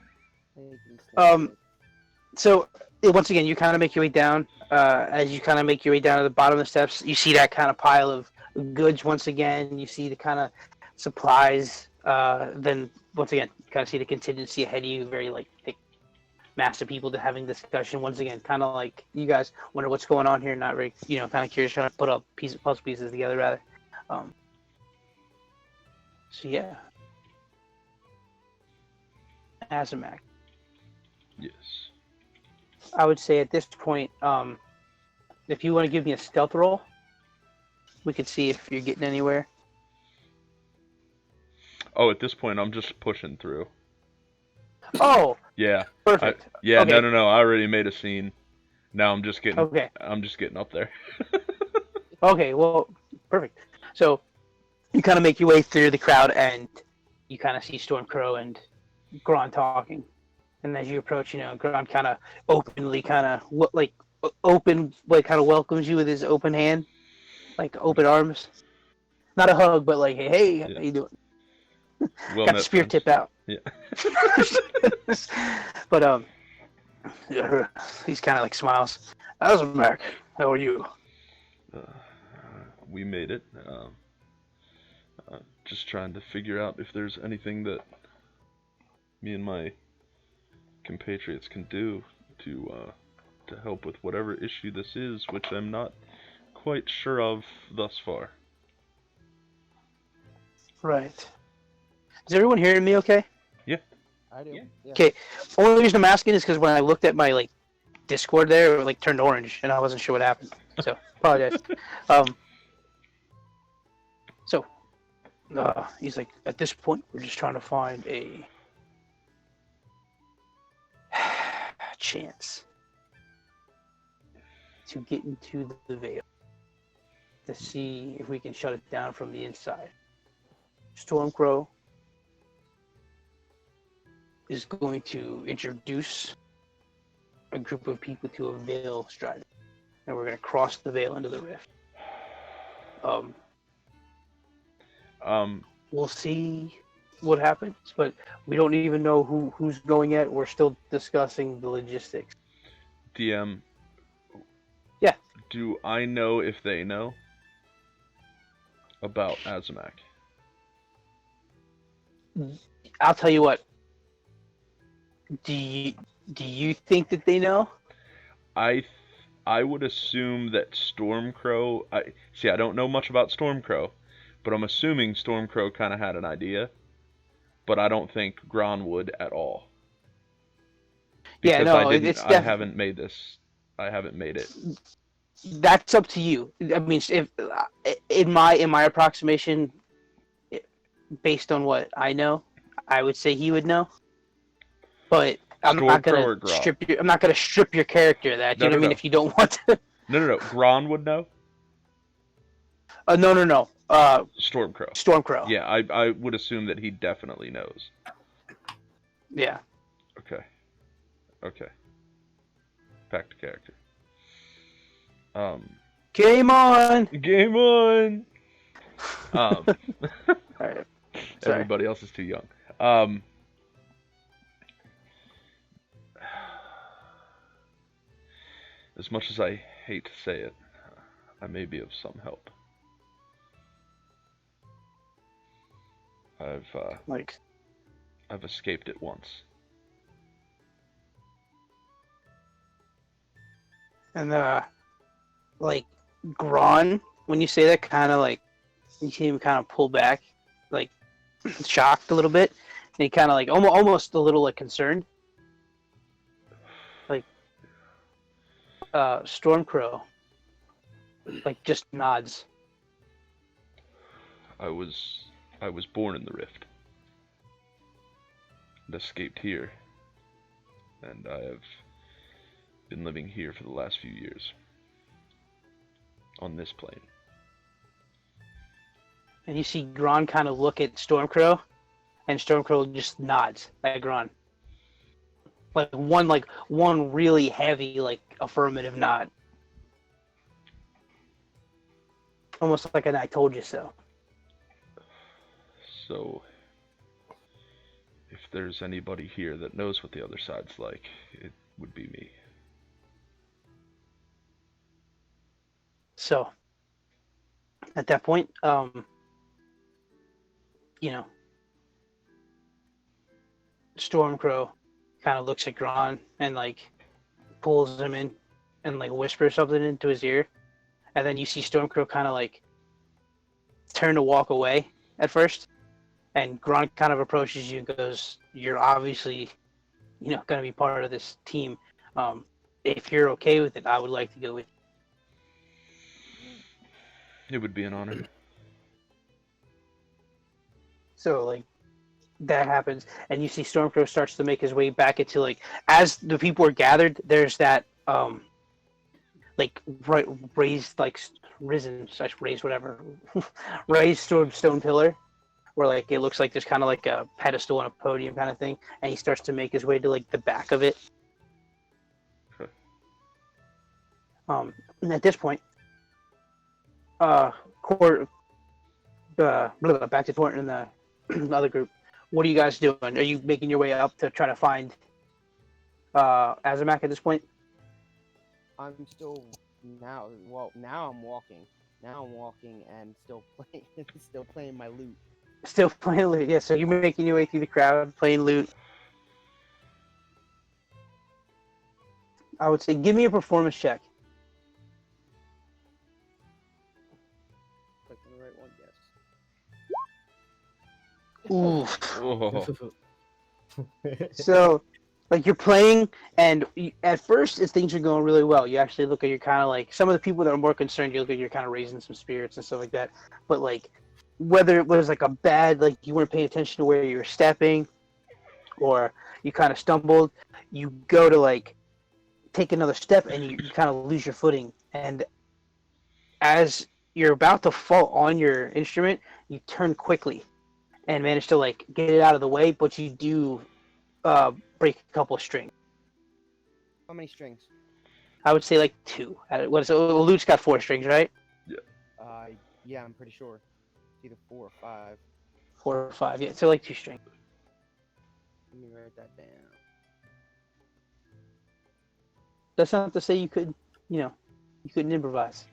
So once again, you kind of make your way down. As you kind of make your way down to the bottom of the steps, you see that kind of pile of goods once again. You see the kind of supplies. Then once again, you kind of see the contingency ahead of you. Very like thick mass of people having discussion. Once again, kind of like you guys wonder what's going on here. Not very, kind of curious, trying to put up puzzle pieces together rather. So yeah. Azamak. Yes. I would say at this point, if you want to give me a stealth roll, we could see if you're getting anywhere. Oh, at this point, I'm just pushing through. Oh. Yeah. Perfect. Yeah. Okay. No. I already made a scene. Now I'm just getting. Okay. I'm just getting up there. Okay. Well, perfect. So you kind of make your way through the crowd, and you kind of see Stormcrow and Gron talking. And as you approach, Gron kind of openly, kind of welcomes you with his open hand, like open arms. Not a hug, but like, hey, how you doing? Well, got the spear tip out. Yeah. But he's kind of like smiles. Azamak, how are you? We made it. Just trying to figure out if there's anything that me and my compatriots can do to help with whatever issue this is, which I'm not quite sure of thus far. Right. Is everyone hearing me okay? Yeah. I do. Yeah. Okay. Only reason I'm asking is because when I looked at my Discord there, it turned orange, and I wasn't sure what happened. So apologize. He's like, at this point, we're just trying to find a chance to get into the veil to see if we can shut it down from the inside. Stormcrow is going to introduce a group of people to a veil strider, and we're going to cross the veil into the rift. We'll see what happens, but we don't even know who's going yet. We're still discussing the logistics. DM. Yeah. Do I know if they know about Azamak? I'll tell you what. Do you think that they know? I would assume that Stormcrow. I don't know much about Stormcrow, but I'm assuming Stormcrow kind of had an idea. But I don't think Gron would at all. Because Yeah, no, I haven't made this. I haven't made it. That's up to you. I mean, if in my approximation, based on what I know, I would say he would know. But I'm not gonna strip you. I'm not gonna strip your character of that. You know what I mean? If you don't want to. No. Gron would know. No. Stormcrow. Stormcrow. Yeah, I would assume that he definitely knows. Yeah. Okay. Back to character. Game on. Game on. All right. Everybody else is too young. As much as I hate to say it, I may be of some help. I've escaped it once. And Gron, when you say that, kind of like you see him kind of pull back, like shocked a little bit, and he kind of like almost a little like concerned. Like Stormcrow, like just nods. I was born in the Rift and escaped here, and I have been living here for the last few years on this plane. And you see Gron kind of look at Stormcrow, and Stormcrow just nods at Gron. Like one really heavy affirmative nod. Almost like an I told you so. So, if there's anybody here that knows what the other side's like, it would be me. So, at that point, Stormcrow kind of looks at Gron and pulls him in and whispers something into his ear, and then you see Stormcrow kind of turn to walk away at first, and Gron kind of approaches you and goes, "You're obviously, going to be part of this team. If you're okay with it, I would like to go with you." It would be an honor. So that happens, and you see Stormcrow starts to make his way back into as the people are gathered. There's that raised stone pillar, where it looks like there's kind of a pedestal and a podium kind of thing, and he starts to make his way to the back of it. Okay. And at this point, back to Thornton and the other group. What are you guys doing? Are you making your way up to try to find Azamak at this point? I'm still now. Well, now I'm walking. Now I'm walking and still playing my lute. Still playing lute, yeah. So you're making your way through the crowd, playing lute. I would say, give me a performance check. Click on the right one, yes. Oof. So, you're playing, and at first, as things are going really well, you actually look at, you're kind of some of the people that are more concerned, you look at, you're kind of raising some spirits and stuff like that. But whether it was a bad, you weren't paying attention to where you were stepping, or you kind of stumbled, you go to take another step and you kind of lose your footing. And as you're about to fall on your instrument, you turn quickly and manage to get it out of the way, but you do break a couple of strings. How many strings? I would say 2. What is it? Luke's got 4 strings, right? Yeah. Yeah, I'm pretty sure. It's either 4 or 5. 4 or 5. Yeah, so like 2 strings. Let me write that down. That's not to say you couldn't improvise.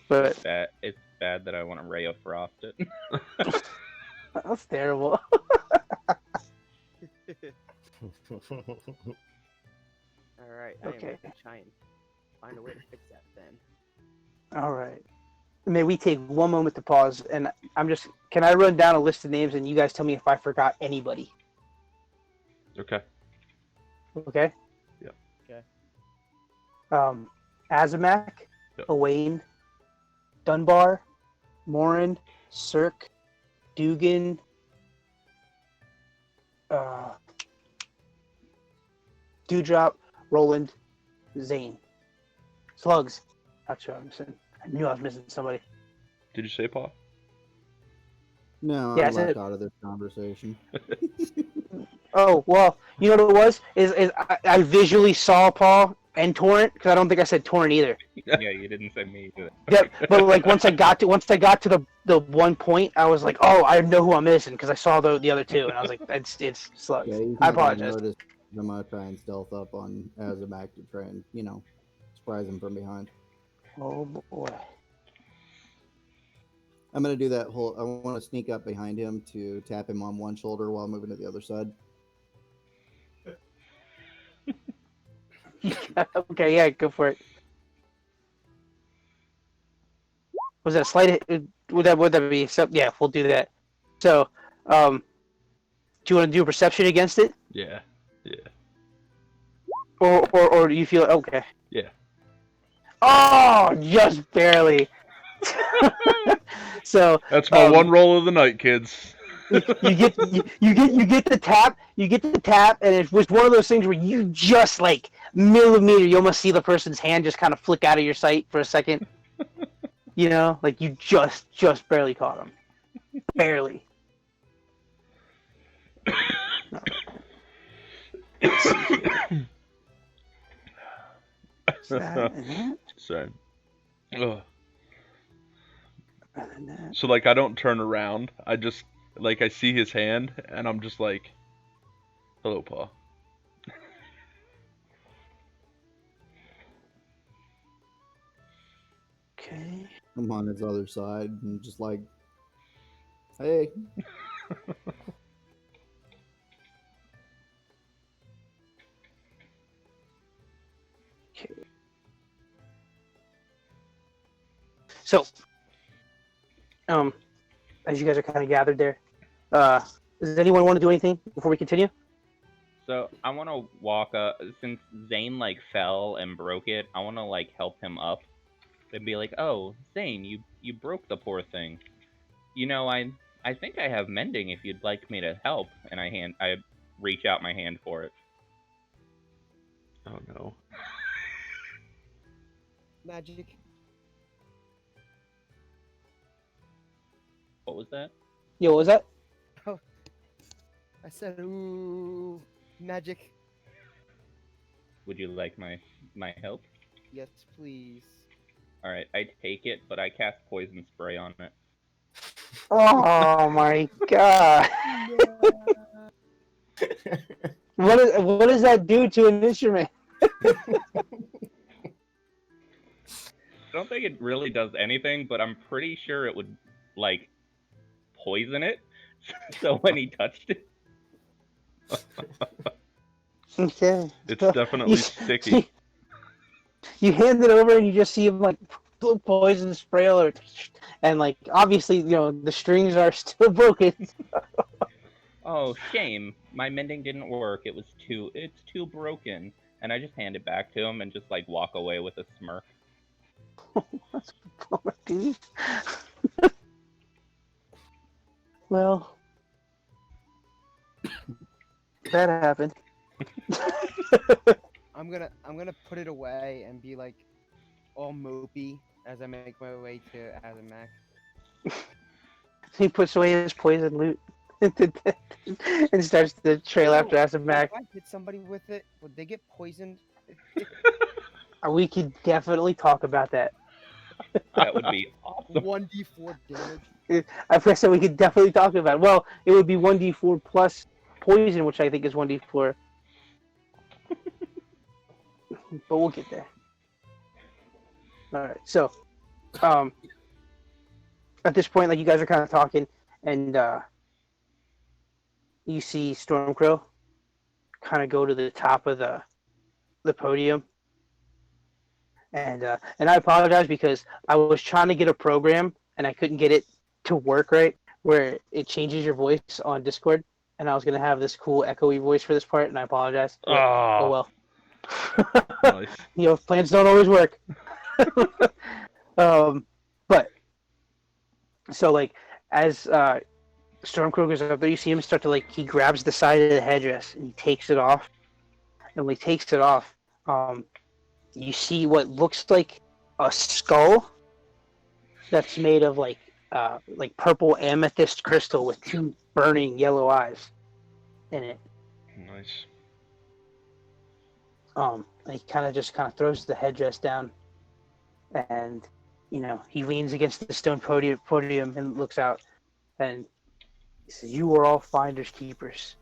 But It's bad that I want to Ray of Frost it. that's terrible. Alright, I am Okay. going to try and find a way to fix that then. All right. May we take one moment to pause, and can I run down a list of names and you guys tell me if I forgot anybody? Okay. Okay? Yeah. Okay. Azamak, Yep. Owain, Dunbar, Morin, Cirque, Dugan, Dewdrop, Roland, Zane. Slugs. That's what I'm missing. I knew I was missing somebody. Did you say Paul? No, Yeah, I I said- left out of this conversation. Oh, well, you know what it was? I visually saw Paul and Torrent, because I don't think I said Torrent either. Yeah, you didn't say me either. Yep, but like once I got to the one point, I was like, oh, I know who I'm missing, because I saw the other two, and I was like, it's Slugs. Yeah, you I can't have apologize. noticed. I'm gonna try and stealth up on Azamak to try and, surprise him from behind. Oh boy. I'm gonna do that whole. I want to sneak up behind him to tap him on one shoulder while moving to the other side. Okay, yeah, go for it. Was that a slight? Would that be? Yeah, we'll do that. So, do you want to do a perception against it, Yeah. or do you feel okay? Yeah. Oh, just barely. So That's my one roll of the night, kids. you get the tap, and it was one of those things where you just like millimeter, you almost see the person's hand just kind of flick out of your sight for a second. Like you just barely caught him, barely. Sorry. Ugh. So like I don't turn around. I just I see his hand and I'm just like, hello, Paul. Okay. I'm on his other side and just like, hey. Okay. So, as you guys are kind of gathered there, does anyone want to do anything before we continue? So I want to walk up, since Zane fell and broke it. I want to help him up and be like, "Oh, Zane, you broke the poor thing. I think I have mending if you'd like me to help." And I reach out my hand for it. Oh no. Magic. What was that? Yo, what was that? I said, ooh, magic. Would you like my help? Yes, please. All right, I take it, but I cast poison spray on it. Oh my god! What does that do to an instrument? I don't think it really does anything, but I'm pretty sure it would poison it. So when he touched it, Okay. It's definitely sticky. You hand it over and you just see him blue poison spray alert, and obviously the strings are still broken. oh shame, my mending didn't work. It's too broken. And I just hand it back to him and just walk away with a smirk. Well, that happened. I'm gonna put it away and be all mopey as I make my way to Azamak. He puts away his poison loot and starts to trail after Azamak. If I hit somebody with it, would they get poisoned? We could definitely talk about that. That would be awesome. 1d4 damage. I said we could definitely talk about it. Well, it would be 1d4 plus poison, which I think is 1d4. But we'll get there. Alright, so at this point, like, you guys are kind of talking, and you see Stormcrow kind of go to the top of the podium. And I apologize because I was trying to get a program and I couldn't get it to work right, where it changes your voice on Discord, and I was gonna have this cool echoey voice for this part, and I apologize. Oh well. Nice. You know, plans don't always work. But so, like, as Stormcrow goes up there, you see him start to, like, he grabs the side of the headdress and he takes it off. And when he takes it off, you see what looks like a skull that's made of like purple amethyst crystal with two burning yellow eyes in it. Nice. And he kind of throws the headdress down, and he leans against the stone podium and looks out, and he says, "You are all finders keepers."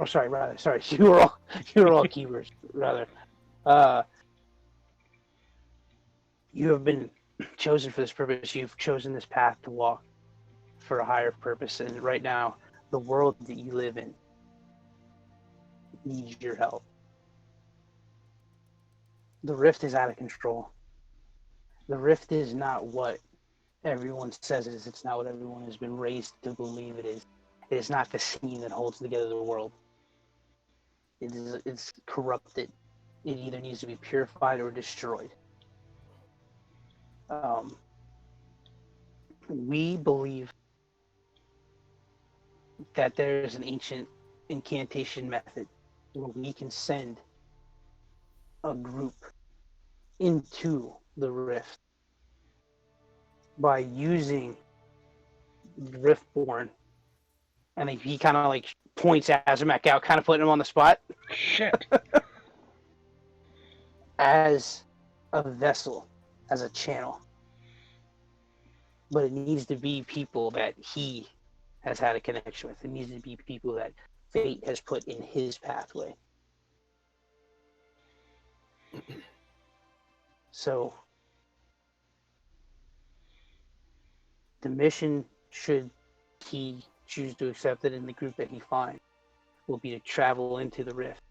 Sorry. You are all keepers, rather. You have been chosen for this purpose. You've chosen this path to walk for a higher purpose, and right now, the world that you live in needs your help. The rift is out of control. The rift is not what everyone says it is. It's not what everyone has been raised to believe it is. It is not the scene that holds together the world. It's corrupted. It either needs to be purified or destroyed. We believe that there is an ancient incantation method where we can send a group into the rift by using Riftborn. And he kind of like points Azamak out, kind of putting him on the spot. Shit. As a vessel, as a channel. But it needs to be people that he has had a connection with. It needs to be people that fate has put in his pathway. So, the mission, should he choose to accept it in the group that he finds, will be to travel into the rift.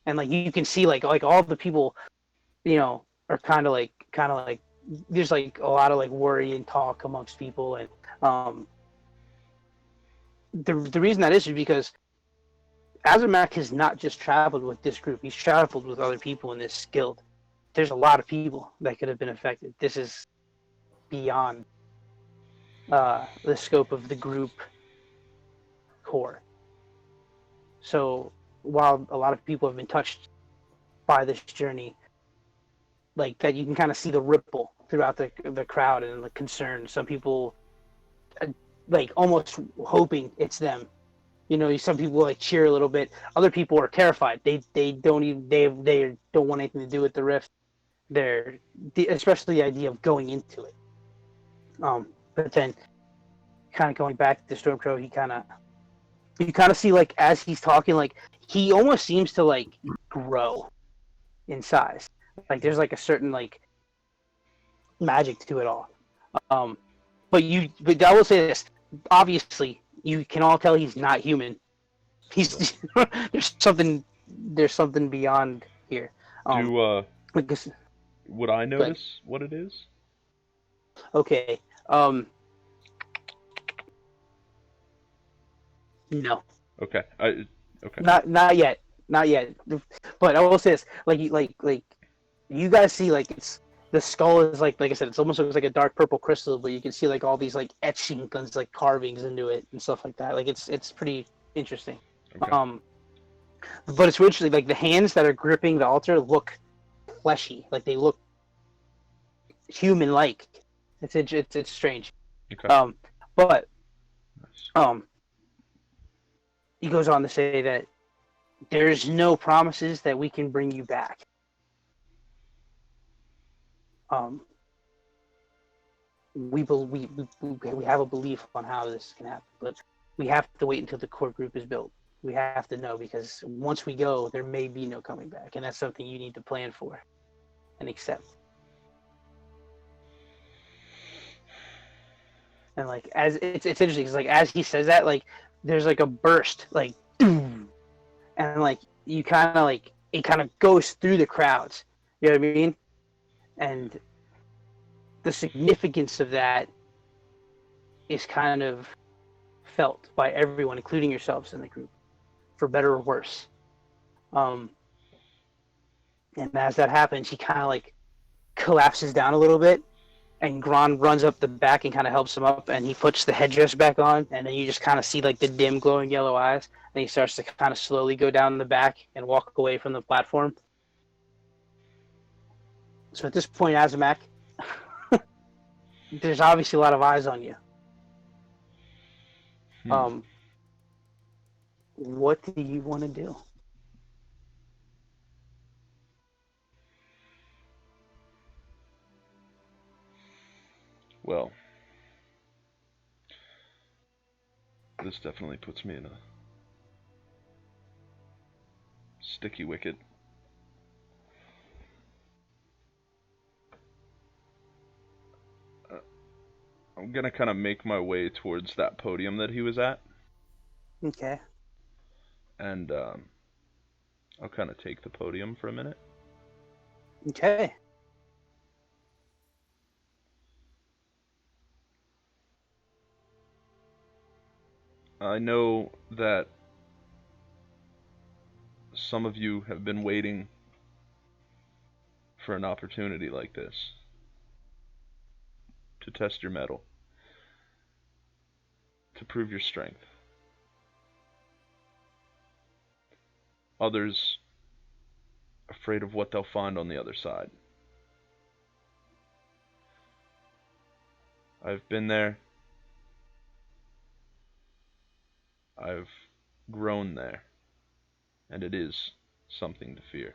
And like you can see, like all the people, are kind of like there's like a lot of like worry and talk amongst people, and the reason that is because Azamak has not just traveled with this group; he's traveled with other people in this guild. There's a lot of people that could have been affected. This is beyond the scope of the group core. So while a lot of people have been touched by this journey, like that, you can kind of see the ripple throughout the crowd and the concern. Some people like almost hoping it's them. Some people like cheer a little bit. Other people are terrified. They don't want anything to do with the rift. Especially the idea of going into it. But then, kind of going back to Stormcrow, you kind of see, like, as he's talking, like, he almost seems to, like, grow in size. Like, there's, like, a certain, like, magic to it all. But I will say this. Obviously, you can all tell he's not human. He's there's something beyond here. Would I notice what it is? Okay. No. Okay. Okay. Not yet. But I will say this: like you guys see, like, it's the skull is like I said, it's almost looks like a dark purple crystal, but you can see like all these like etchings, like carvings into it and stuff like that. Like it's pretty interesting. Okay. But it's weird, like the hands that are gripping the altar look fleshy, like they look human-like. It's strange. Okay. But he goes on to say that there's no promises that we can bring you back. we have a belief on how this can happen, but we have to wait until the core group is built. We have to know, because once we go, there may be no coming back, and that's something you need to plan for and accept. And like, as it's interesting, because like as he says that, like there's like a burst, like, and like you kind of like it kind of goes through the crowds. You know what I mean? And the significance of that is kind of felt by everyone, including yourselves in the group, for better or worse. And as that happens, he kind of like collapses down a little bit, and Gron runs up the back and kind of helps him up, and he puts the headdress back on, and then you just kind of see like the dim glowing yellow eyes, and he starts to kind of slowly go down the back and walk away from the platform. So at this point, Azamak, there's obviously a lot of eyes on you. What do you want to do? Well, this definitely puts me in a sticky wicket. I'm gonna kind of make my way towards that podium that he was at. Okay. And I'll kind of take the podium for a minute. Okay. I know that some of you have been waiting for an opportunity like this to test your mettle, to prove your strength. Others afraid of what they'll find on the other side. I've been there. I've grown there, and it is something to fear.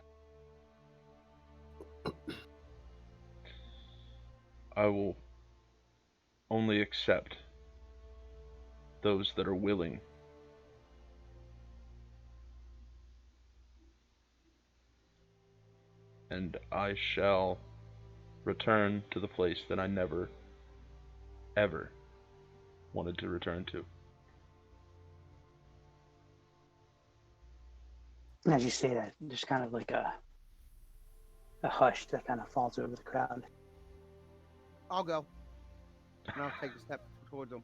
I will only accept those that are willing. And I shall return to the place that I never, ever wanted to return to. As you say that, there's kind of like a hush that kind of falls over the crowd. I'll go. And I'll take a step towards him.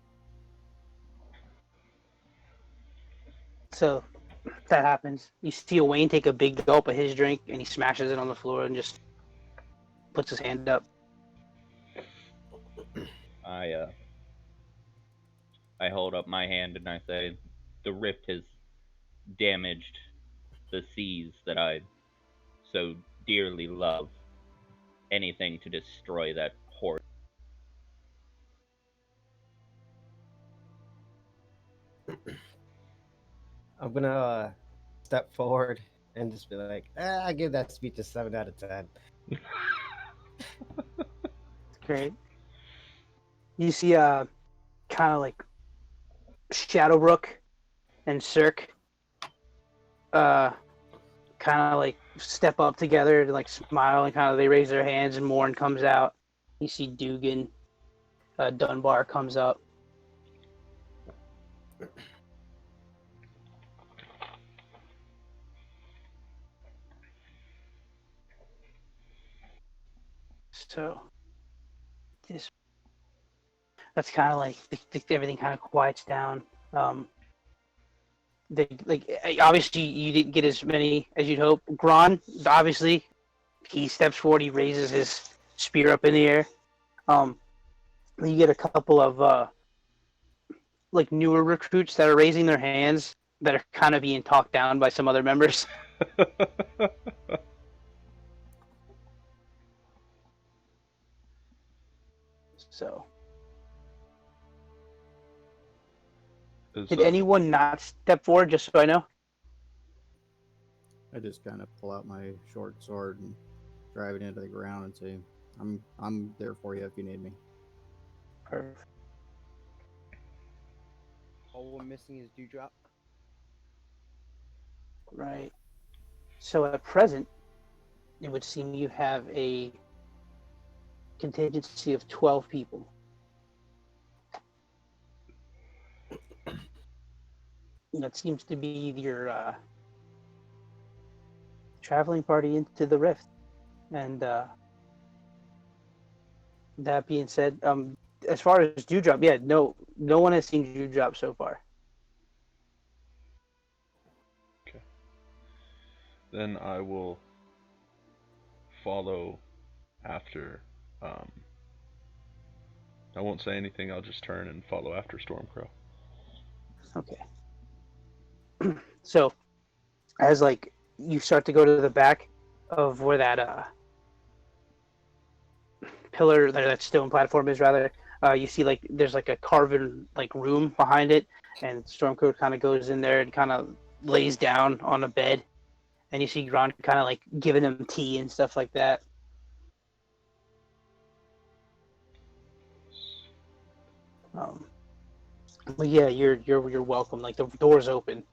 So that happens. You see Wayne take a big gulp of his drink, and he smashes it on the floor and just puts his hand up. I hold up my hand and I say, the rift has damaged the seas that I so dearly love. Anything to destroy that horde. I'm gonna step forward and just be like, I give that speech a 7 out of 10. Great. You see kind of like Shadowbrook and Cirque kind of like step up together to like smile, and kind of they raise their hands, and Morn comes out. You see Dugan, Dunbar comes up. So that's kind of like everything kind of quiets down. Obviously you didn't get as many as you'd hope. Gron, obviously, he steps forward, he raises his spear up in the air. You get a couple of like newer recruits that are raising their hands that are kind of being talked down by some other members. So, did anyone not step forward, just so I know? I just kind of pull out my short sword and drive it into the ground and say, I'm there for you if you need me. Perfect. All we're missing is Dewdrop. Right. So at present, it would seem you have a contingency of 12 people. That seems to be your traveling party into the rift. And that being said, as far as Dewdrop, yeah, no one has seen Dewdrop so far. Okay. Then I will follow after. I won't say anything. I'll just turn and follow after Stormcrow. Okay. So, as like you start to go to the back of where that pillar, that stone platform is, rather, you see like there's like a carven like room behind it, and Stormcrow kind of goes in there and kind of lays down on a bed, and you see Gron kind of like giving him tea and stuff like that. But yeah, you're welcome. Like the door's open.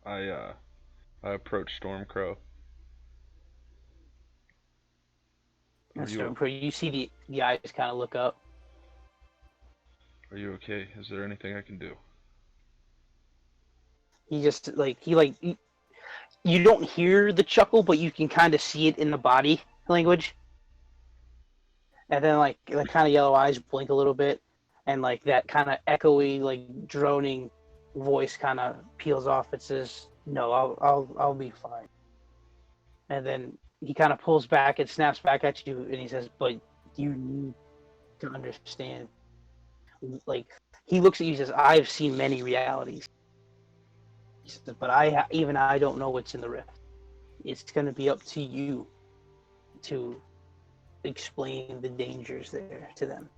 I approach Stormcrow. And Stormcrow, you see the eyes kind of look up. Are you okay? Is there anything I can do? He just you don't hear the chuckle, but you can kind of see it in the body language. And then like the kind of yellow eyes blink a little bit, and like that kind of echoey, like droning voice kind of peels off. It says, "No, I'll be fine." And then he kind of pulls back and snaps back at you, and he says, "But you need to understand." Like he looks at you and says, "I've seen many realities." He says, "But I don't know what's in the rift. It's going to be up to you to explain the dangers there to them."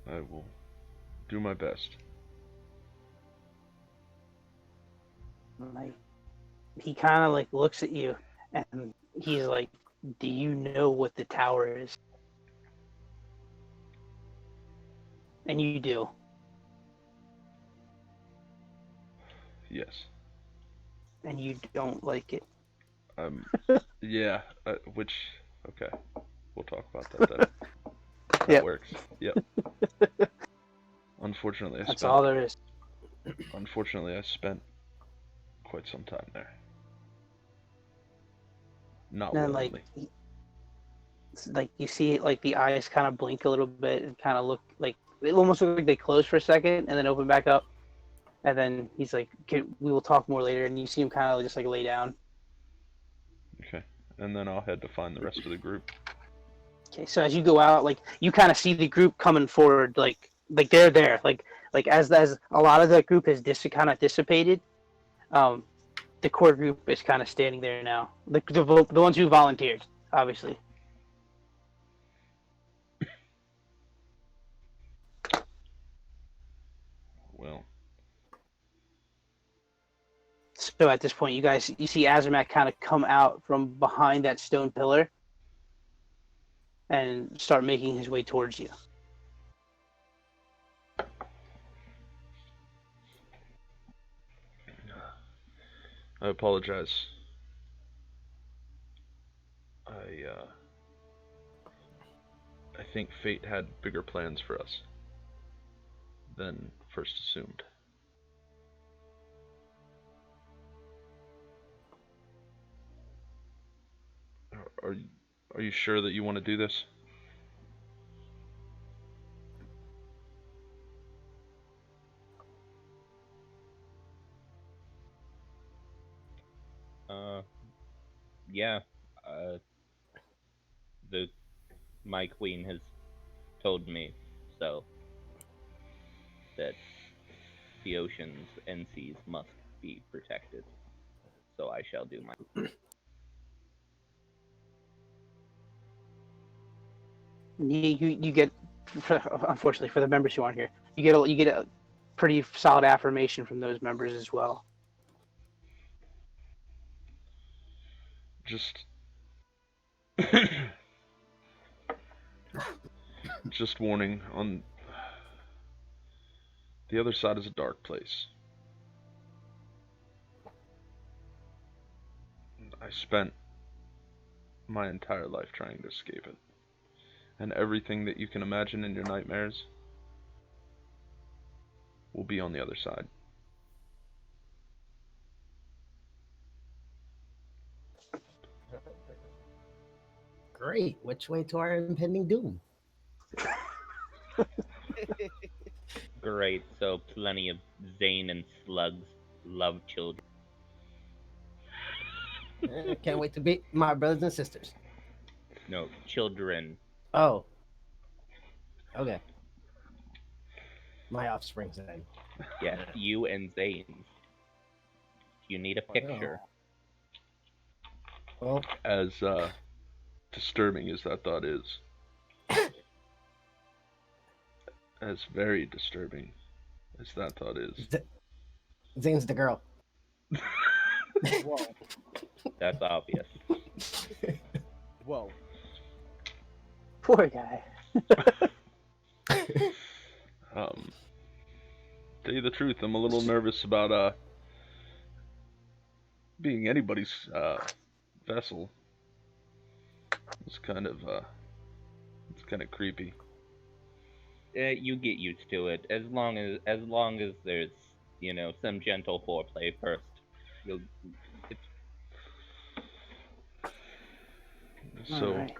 I will do my best. Like he kind of like looks at you, and he's like, "Do you know what the tower is?" And you do. Yes. And you don't like it. Yeah. Okay. We'll talk about that then. That Yep. works. Yep. Unfortunately, That's all there is. Unfortunately, I spent quite some time there. Not And willingly. like you see, like the eyes kind of blink a little bit and kind of look like it almost look like they close for a second and then open back up. And then he's like, "We will talk more later." And you see him kind of just like lay down. Okay. And then I'll head to find the rest of the group. Okay, so as you go out, like you kind of see the group coming forward, like they're there, like as a lot of that group has kind of dissipated, the core group is kind of standing there now. The ones who volunteered, obviously. Well. So at this point, you see Azamat kind of come out from behind that stone pillar and start making his way towards you. I apologize. I think fate had bigger plans for us than first assumed. Are you sure that you want to do this? Yeah. My queen has told me so, that the oceans and seas must be protected. So I shall do my. You get, unfortunately for the members who aren't here, you get a pretty solid affirmation from those members as well. Just just warning, on the other side is a dark place. I spent my entire life trying to escape it. And everything that you can imagine in your nightmares will be on the other side. Great. Which way to our impending doom? Great, so plenty of Zane and slugs love children. Can't wait to be my brothers and sisters. No, children. Oh. Okay. My offspring's then. Yeah, you and Zane. You need a picture. Well, As disturbing as that thought is, as very disturbing as that thought is. Zane's the girl. Whoa. That's obvious. Whoa. Poor guy. Tell you the truth, I'm a little nervous about being anybody's vessel. It's kind of creepy. You get used to it as long as there's some gentle foreplay first. So, right.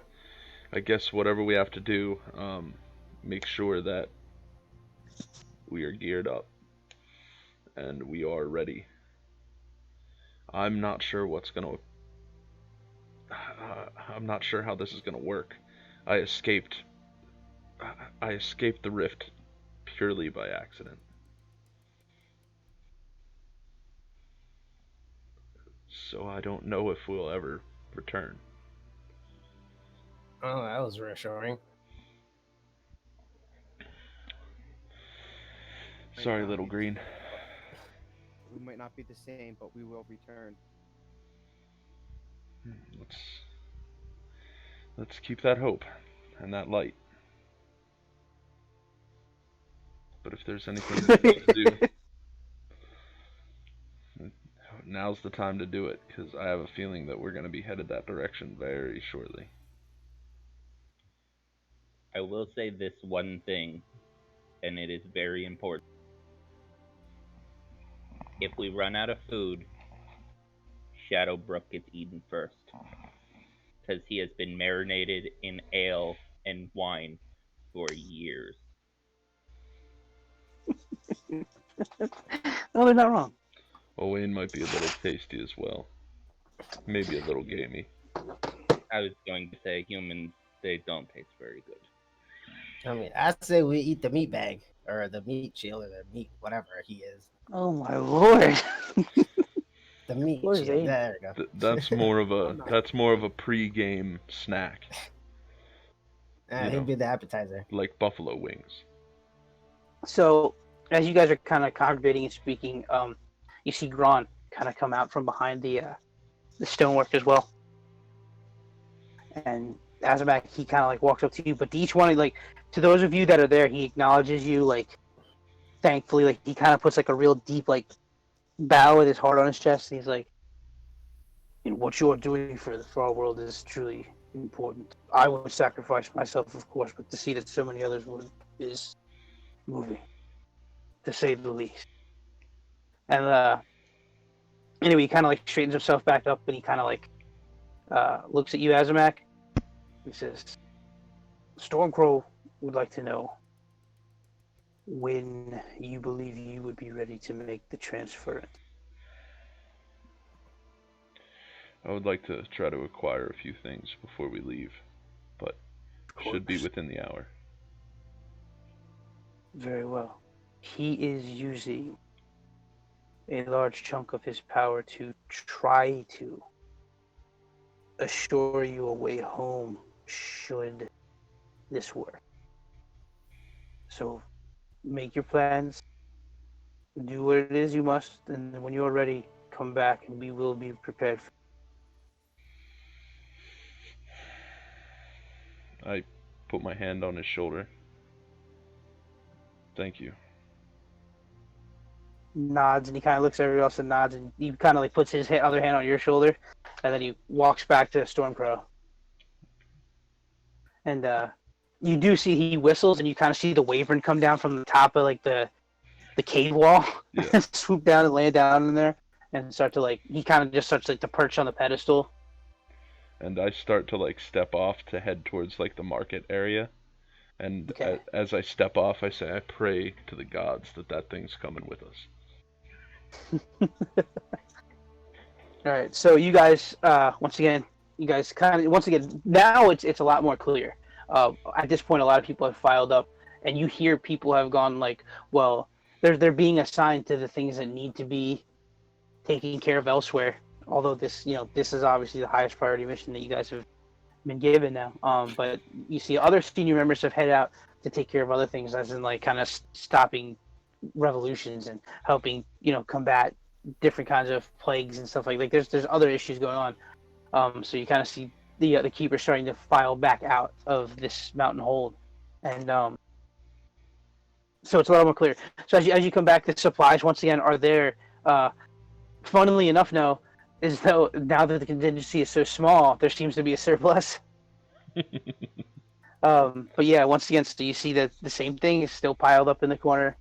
I guess whatever we have to do, make sure that we are geared up and we are ready. I'm not sure I'm not sure how this is gonna work. I escaped the rift purely by accident. So I don't know if we'll ever return. Oh, that was reassuring. Sorry, little green. We might not be the same, but we will return. Let's keep that hope and that light. But if there's anything to do, now's the time to do it, because I have a feeling that we're going to be headed that direction very shortly. I will say this one thing, and it is very important. If we run out of food, Shadowbrook gets eaten first. Because he has been marinated in ale and wine for years. No, they're not wrong. Owain might be a little tasty as well. Maybe a little gamey. I was going to say humans, they don't taste very good. I mean, I say we eat the meat bag, or the meat shield, or the meat, whatever he is. Oh my lord. The meat Poor shield. Zane. There we go. That's more of a pre-game snack. He'll be the appetizer. Like buffalo wings. So, as you guys are kind of congregating and speaking, you see Gron kind of come out from behind the stonework as well. And Azamak, he kind of like walks up to you, but to each one, like to those of you that are there, he acknowledges you, like thankfully, like he kind of puts like a real deep like bow with his heart on his chest, and he's like, "What you're doing for our world is truly important. I would sacrifice myself, of course, but to see that so many others would is moving, to say the least." And anyway, he kind of like straightens himself back up, and he kind of like looks at you, Azamak. He says, "Stormcrow would like to know when you believe you would be ready to make the transference." I would like to try to acquire a few things before we leave, but should be within the hour. Very well. He is using a large chunk of his power to try to assure you a way home should this work. So make your plans, do what it is you must, and when you're ready, come back and we will be prepared. I put my hand on his shoulder. Thank you. Nods, and he kind of looks at everybody else and nods, and he kind of like puts his other hand on your shoulder, and then he walks back to Stormcrow. And you do see he whistles, and you kind of see the wyvern come down from the top of like the cave wall, Yeah. swoop down and lay down in there, and start to like he kind of just starts like to perch on the pedestal. And I start to like step off to head towards like the market area. And Okay. as I step off, I say, I pray to the gods that thing's coming with us. All right, so you guys, once again, now it's a lot more clear. At this point, a lot of people have filed up, and you hear people have gone like, well, they're being assigned to the things that need to be taken care of elsewhere. Although this is obviously the highest priority mission that you guys have been given now. But you see other senior members have headed out to take care of other things, as in like kind of stopping revolutions and helping combat different kinds of plagues and stuff like there's other issues going on. So you kind of see the keeper starting to file back out of this mountain hold, and so it's a lot more clear. So as you come back, the supplies once again are there. Funnily enough, now is though now that the contingency is so small, there seems to be a surplus. But yeah, once again, so you see that the same thing is still piled up in the corner.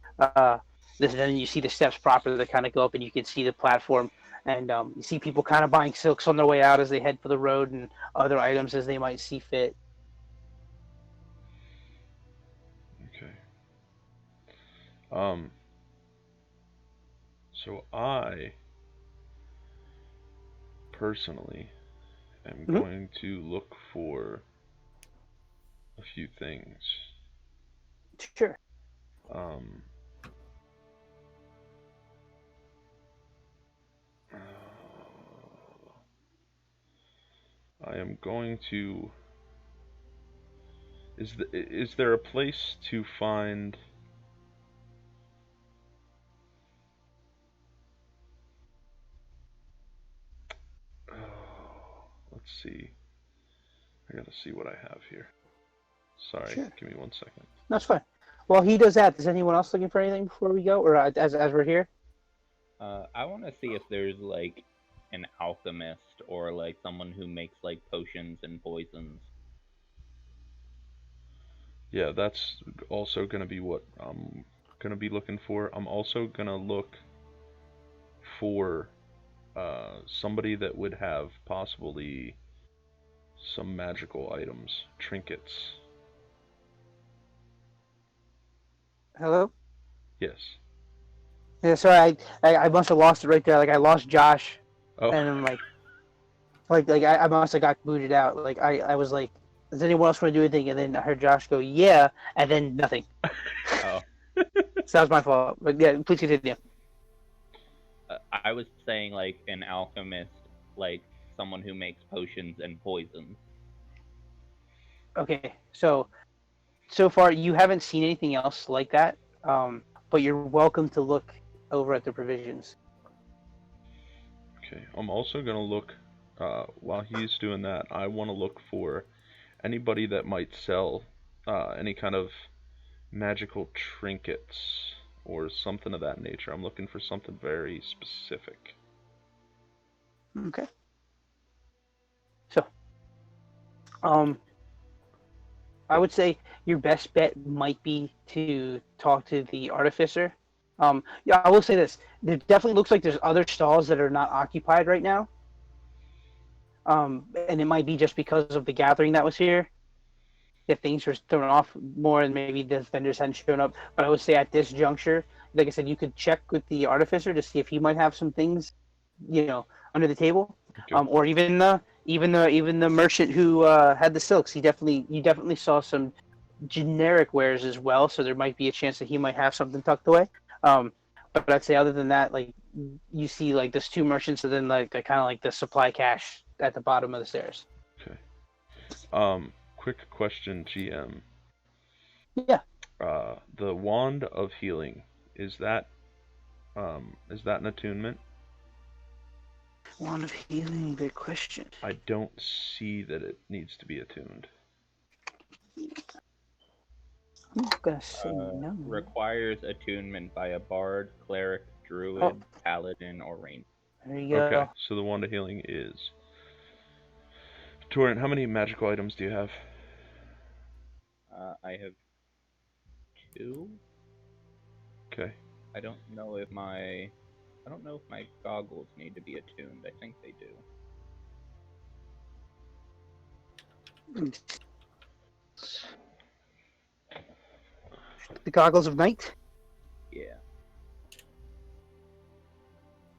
Then you see the steps proper that kind of go up, and you can see the platform, and you see people kind of buying silks on their way out as they head for the road, and other items as they might see fit. Okay. So I personally am going to look for a few things. Sure. I am going to. Is there a place to find? Let's see. I gotta see what I have here. Sorry, Sure. Give me 1 second. That's fine. Well, he does that. Is anyone else looking for anything before we go, or as we're here? I want to see if there's like an alchemist or like someone who makes like potions and poisons. Yeah, that's also gonna be what I'm gonna be looking for. I'm also gonna look for somebody that would have possibly some magical items, trinkets. Hello. Yes. Yeah, sorry, I must have lost it right there. Like I lost Josh, Oh. and I'm like I must have got booted out. Like I was like, does anyone else want to do anything? And then I heard Josh go, yeah, and then nothing. Oh. So that was my fault. But yeah, please continue. I was saying like an alchemist, like someone who makes potions and poisons. Okay, so far you haven't seen anything else like that, but you're welcome to look over at the provisions. Okay, I'm also gonna look, while he's doing that, I want to look for anybody that might sell any kind of magical trinkets or something of that nature. I'm looking for something very specific. Okay. So, I would say your best bet might be to talk to the artificer. Yeah, I will say this. There definitely looks like there's other stalls that are not occupied right now. And it might be just because of the gathering that was here. If things were thrown off more and maybe the vendors hadn't shown up. But I would say at this juncture, like I said, you could check with the artificer to see if he might have some things, under the table. Okay. Or even the merchant who had the silks. You definitely saw some generic wares as well, so there might be a chance that he might have something tucked away. But I'd say other than that, like you see like there's two merchants and then like kind of like the supply cache at the bottom of the stairs. Okay. Quick question, GM. Yeah. The wand of healing, is that an attunement? Wand of healing, good question. I don't see that it needs to be attuned. I'm gonna say no. Requires attunement by a bard, cleric, druid, Oh. paladin, or ranger. There you go. Okay, so the wand of healing is... Torrent, how many magical items do you have? I have 2. Okay. I don't know if my goggles need to be attuned. I think they do. The goggles of night? Yeah.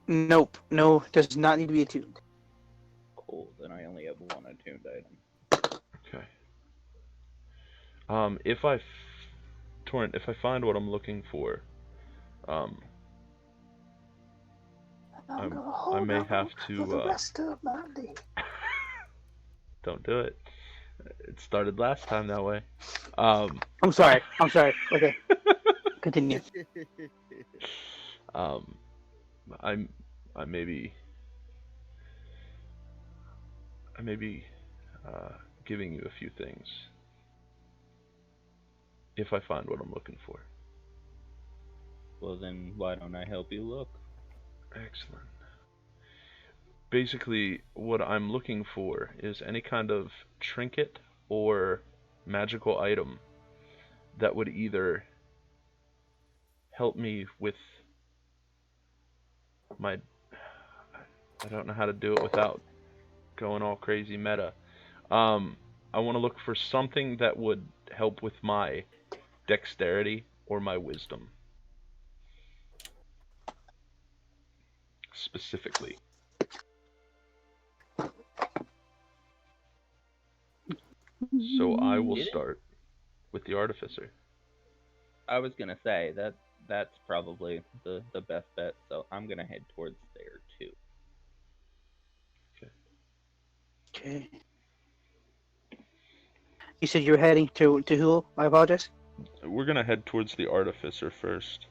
Nope. No, does not need to be attuned. Cool. Then I only have 1 attuned item. Okay. Torrent, if I find what I'm looking for, I may have to. For the rest of my day. Don't do it. It started last time that way. I'm sorry. Okay. Continue. I may be giving you a few things if I find what I'm looking for. Well, then why don't I help you look? Excellent. Basically, what I'm looking for is any kind of trinket or magical item that would either help me with my... I don't know how to do it without going all crazy meta. I want to look for something that would help with my dexterity or my wisdom. Specifically. So I will start with the artificer. I was gonna say that's probably the best bet. So I'm gonna head towards there too. Okay. You said you were heading to who? I apologize. We're gonna head towards the artificer first.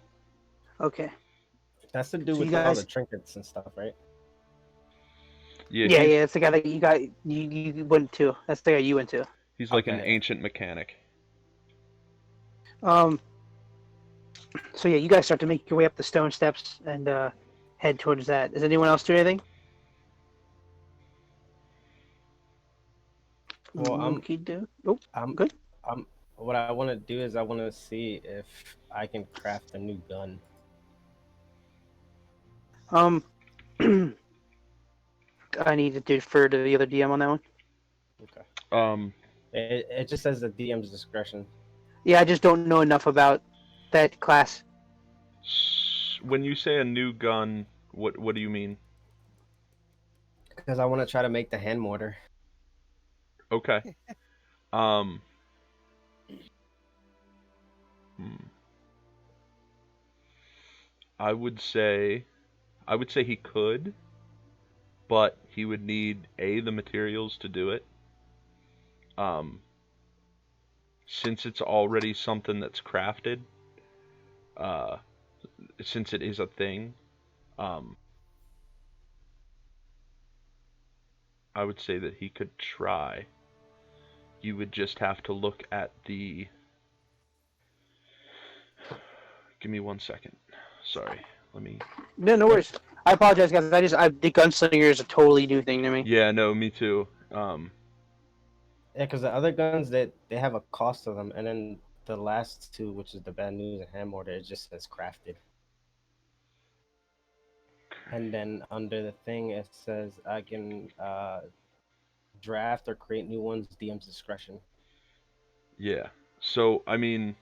Okay. That's to do So with you all guys- the trinkets and stuff, right? Yeah. It's the guy that you went to. That's the guy you went to. He's like an Okay. ancient mechanic. So yeah, you guys start to make your way up the stone steps and head towards that. Does anyone else do anything? Well, I'm good. What I want to do is I want to see if I can craft a new gun. I need to defer to the other DM on that one. Okay. It just says the DM's discretion. Yeah, I just don't know enough about that class. When you say a new gun, what do you mean? Because I want to try to make the hand mortar. Okay. I would say he could, but he would need the materials to do it. Since it's already something that's crafted, since it is a thing, I would say that he could try. You would just have to look at the... Give me 1 second. Sorry. Let me... No worries. I apologize, guys. The gunslinger is a totally new thing to me. Yeah, no, me too. Yeah, because the other guns, they have a cost to them, and then the last two, which is the bad news and hand mortar, it just says crafted. And then under the thing, it says I can draft or create new ones, DM's discretion. Yeah. So, I mean,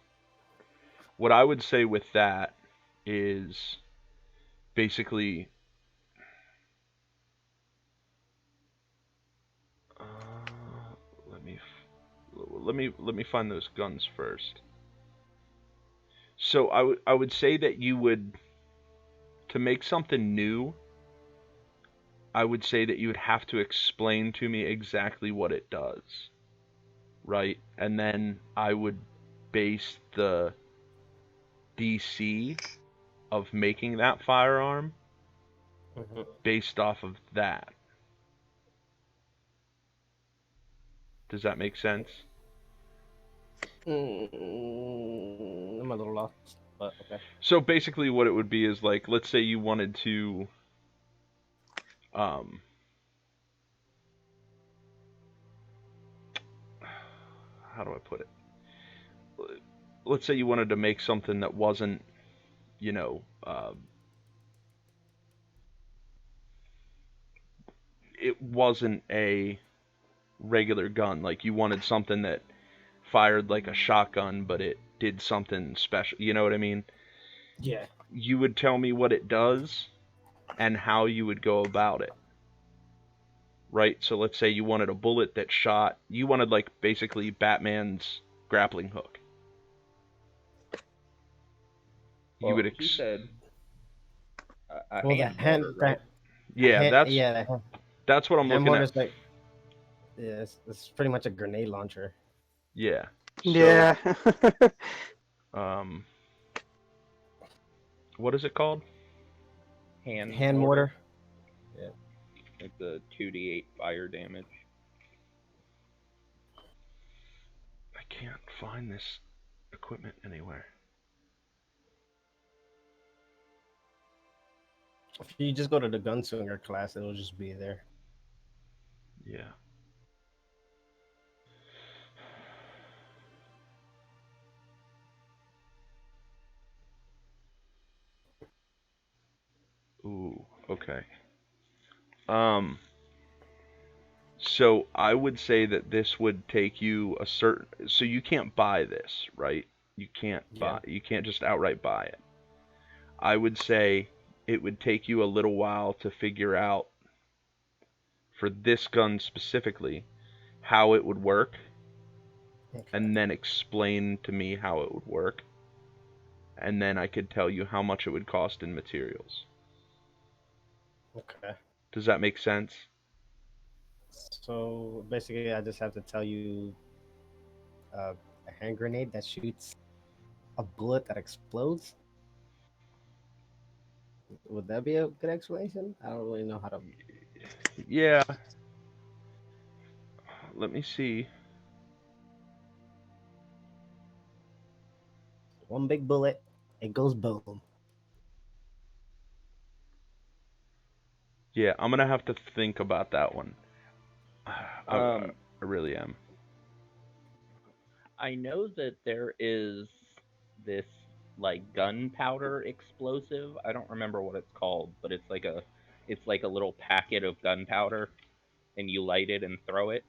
what I would say with that is basically... let me find those guns first. So I would say that you would, to make something new, I would say that you would have to explain to me exactly what it does, right? And then I would base the DC of making that firearm based off of that. Does that make sense? I'm a little lost, but okay. So basically, what it would be is like, let's say you wanted to, um, how do I put it? Let's say you wanted to make something that wasn't, you know, it wasn't a regular gun. Like you wanted something that fired like a shotgun, but it did something special. You know what I mean? Yeah. You would tell me what it does and how you would go about it. Right? So let's say you wanted a bullet that shot, you wanted like basically Batman's grappling hook. Well, You would he said a Well, hand mortar, right? Yeah, the that's what I'm hand looking at. mortar's like, yeah, it's pretty much a grenade launcher. Yeah. So, Yeah. what is it called? Hand mortar. Yeah. It's a 2d8 fire damage. I can't find this equipment anywhere. If you just go to the gunslinger class, it'll just be there. Yeah. Ooh, okay. So I would say that this would take you a certain, so you can't buy this, right? You can't buy, you can't just outright buy it. I would say it would take you a little while to figure out, for this gun specifically, how it would work, and then explain to me how it would work, and then I could tell you how much it would cost in materials. Okay. Does that make sense? So basically, I just have to tell you a hand grenade that shoots a bullet that explodes. Would that be a good explanation? I don't really know how to. Yeah. Let me see. One big bullet, it goes boom. Yeah, I'm gonna have to think about that one. I really am. I know that there is this like gunpowder explosive. I don't remember what it's called, but it's like a little packet of gunpowder, and you light it and throw it.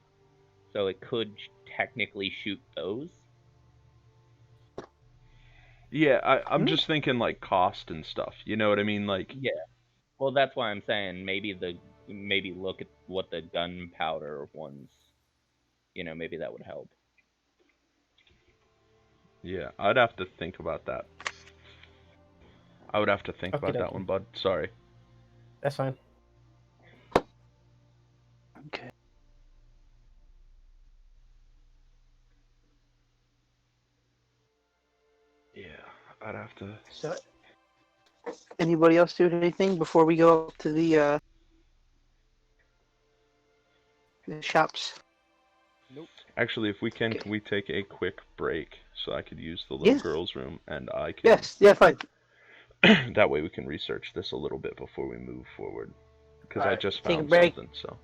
So it could technically shoot those. Yeah, I'm just thinking like cost and stuff. You know what I mean? Like, Yeah. Well, that's why I'm saying maybe look at what the gunpowder ones. Maybe that would help. yeah, I'd have to think about that. I would have to think Okay, about that one, bud. Sorry. That's fine. Okay. Yeah, I'd have to. So, anybody else doing anything before we go up to the shops? Nope. Actually, if we can Okay. we take a quick break so I could use the little Yes. girls' room and I can. Yes. Yeah. Fine. That way we can research this a little bit before we move forward. Because I just Take a found break. something, so.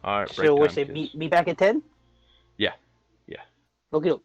Alright, break So, time, what's it? kids. Meet back at 10? Yeah. Okay. Yeah.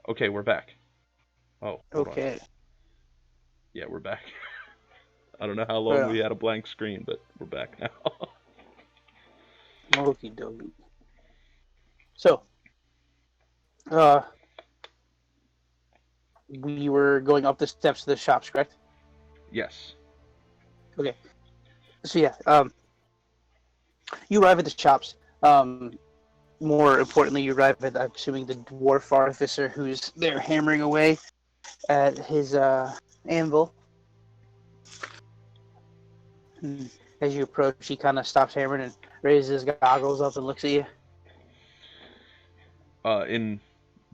Okay, we're back. Oh, hold on. Okay. Yeah, we're back. I don't know how long Well, we had a blank screen, but we're back now. okie dokie. So, uh, we were going up the steps to the shops, correct? Yes. Okay. So yeah, you arrive at the shops. More importantly, you arrive at, I'm assuming, the dwarf artificer who's there hammering away at his anvil. And as you approach, he kind of stops hammering and raises his goggles up and looks at you. In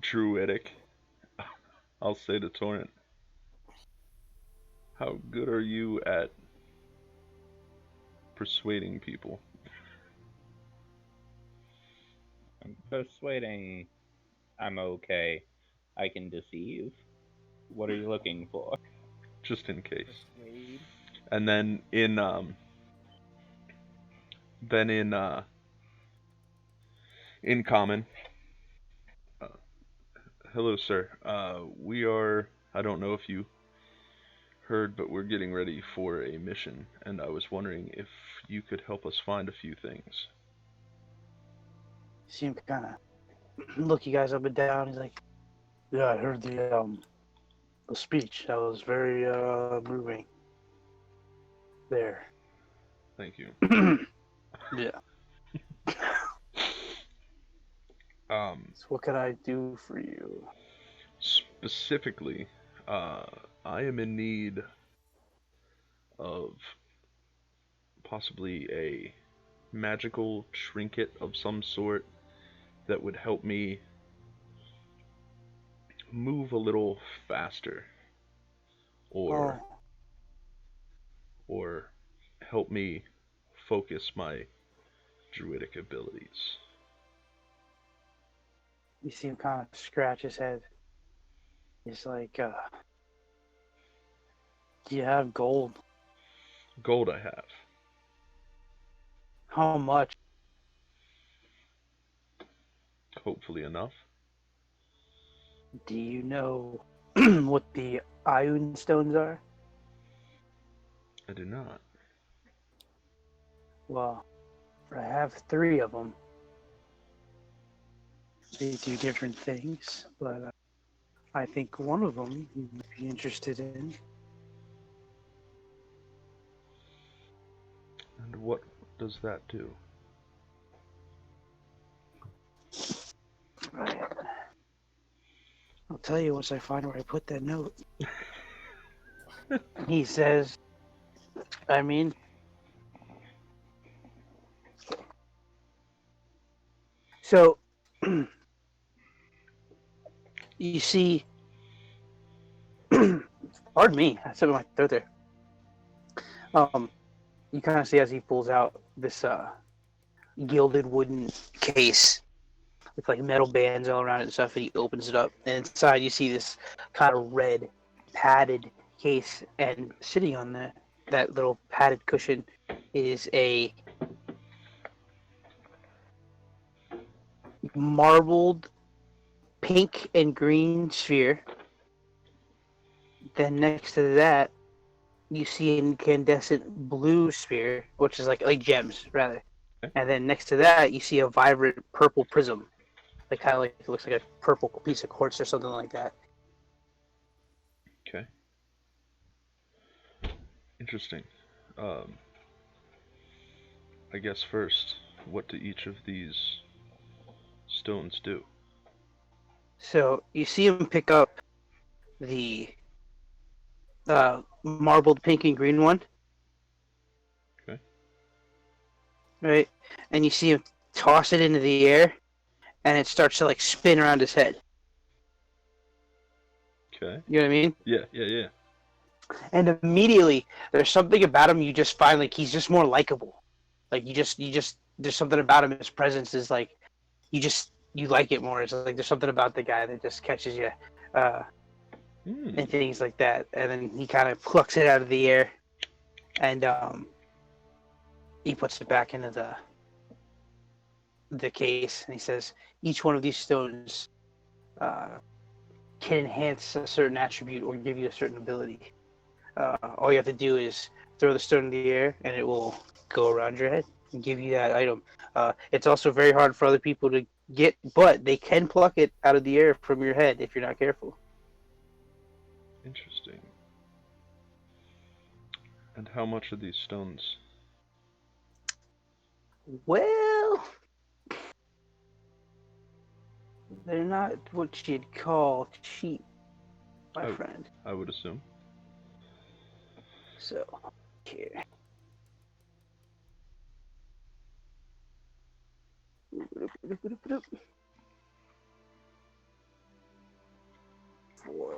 Druidic, I'll say to Torrent, how good are you at persuading people? Persuading, I'm okay. I can deceive. What are you looking for? Just in case. Persuade. And then in common, uh, hello, sir. We are. I don't know if you heard, but we're getting ready for a mission, and I was wondering if you could help us find a few things. You see him kind of look you guys up and down. He's like, "Yeah, I heard the speech. That was very moving. There." Thank you. Yeah. So what can I do for you? Specifically, I am in need of possibly a magical trinket of some sort that would help me move a little faster, or Oh, or help me focus my druidic abilities. you see him kind of scratch his head. He's like, "Do you have gold? Gold I have. How much? Hopefully enough. Do you know what the Ioun stones are?" I do not. Well, I have 3 of them. They do different things, but I think one of them you might be interested in. And what does that do? Right. I'll tell you once I find where I put that note. He says, I mean, so you see, pardon me, I said my throat there. You kind of see as he pulls out this gilded wooden case with like metal bands all around it and stuff, and he opens it up, and inside you see this kind of red padded case, and sitting on that little padded cushion is a marbled pink and green sphere. Then next to that, you see an incandescent blue sphere, which is like gems rather. Okay. And then next to that, you see a vibrant purple prism, like kind of like it looks like a purple piece of quartz or something like that. Okay. Interesting. I guess first, what do each of these stones do? So you see him pick up the marbled pink and green one. Okay. Right? And you see him toss it into the air, and it starts to like spin around his head. Okay. You know what I mean? Yeah. And immediately, there's something about him you just find like he's just more likable. Like you just there's something about him. His presence is like you like it more. It's like there's something about the guy that just catches you, and things like that. And then he kind of plucks it out of the air, and he puts it back into the case, and he says, "Each one of these stones can enhance a certain attribute or give you a certain ability. All you have to do is throw the stone in the air, and it will go around your head and give you that item. It's also very hard for other people to get, but they can pluck it out of the air from your head if you're not careful. Interesting. And how much are these stones? Well, they're not what you'd call cheap, my friend. I would assume. So, here. Four.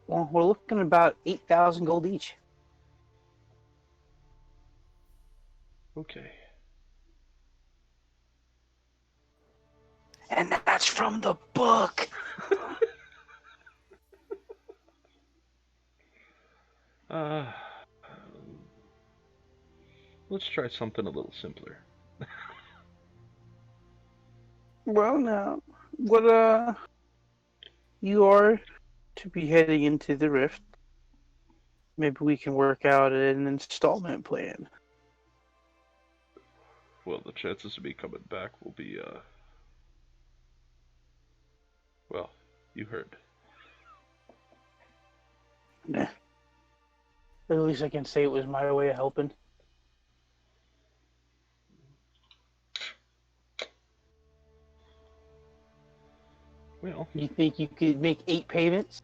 Well, we're looking at about 8,000 gold each. Okay. And that's from the book. Let's try something a little simpler. Well, now, what you are to be heading into the rift. Maybe we can work out an installment plan. Well, the chances of me coming back will be, well, you heard. Nah. At least I can say it was my way of helping. Well, You think you could make 8 payments?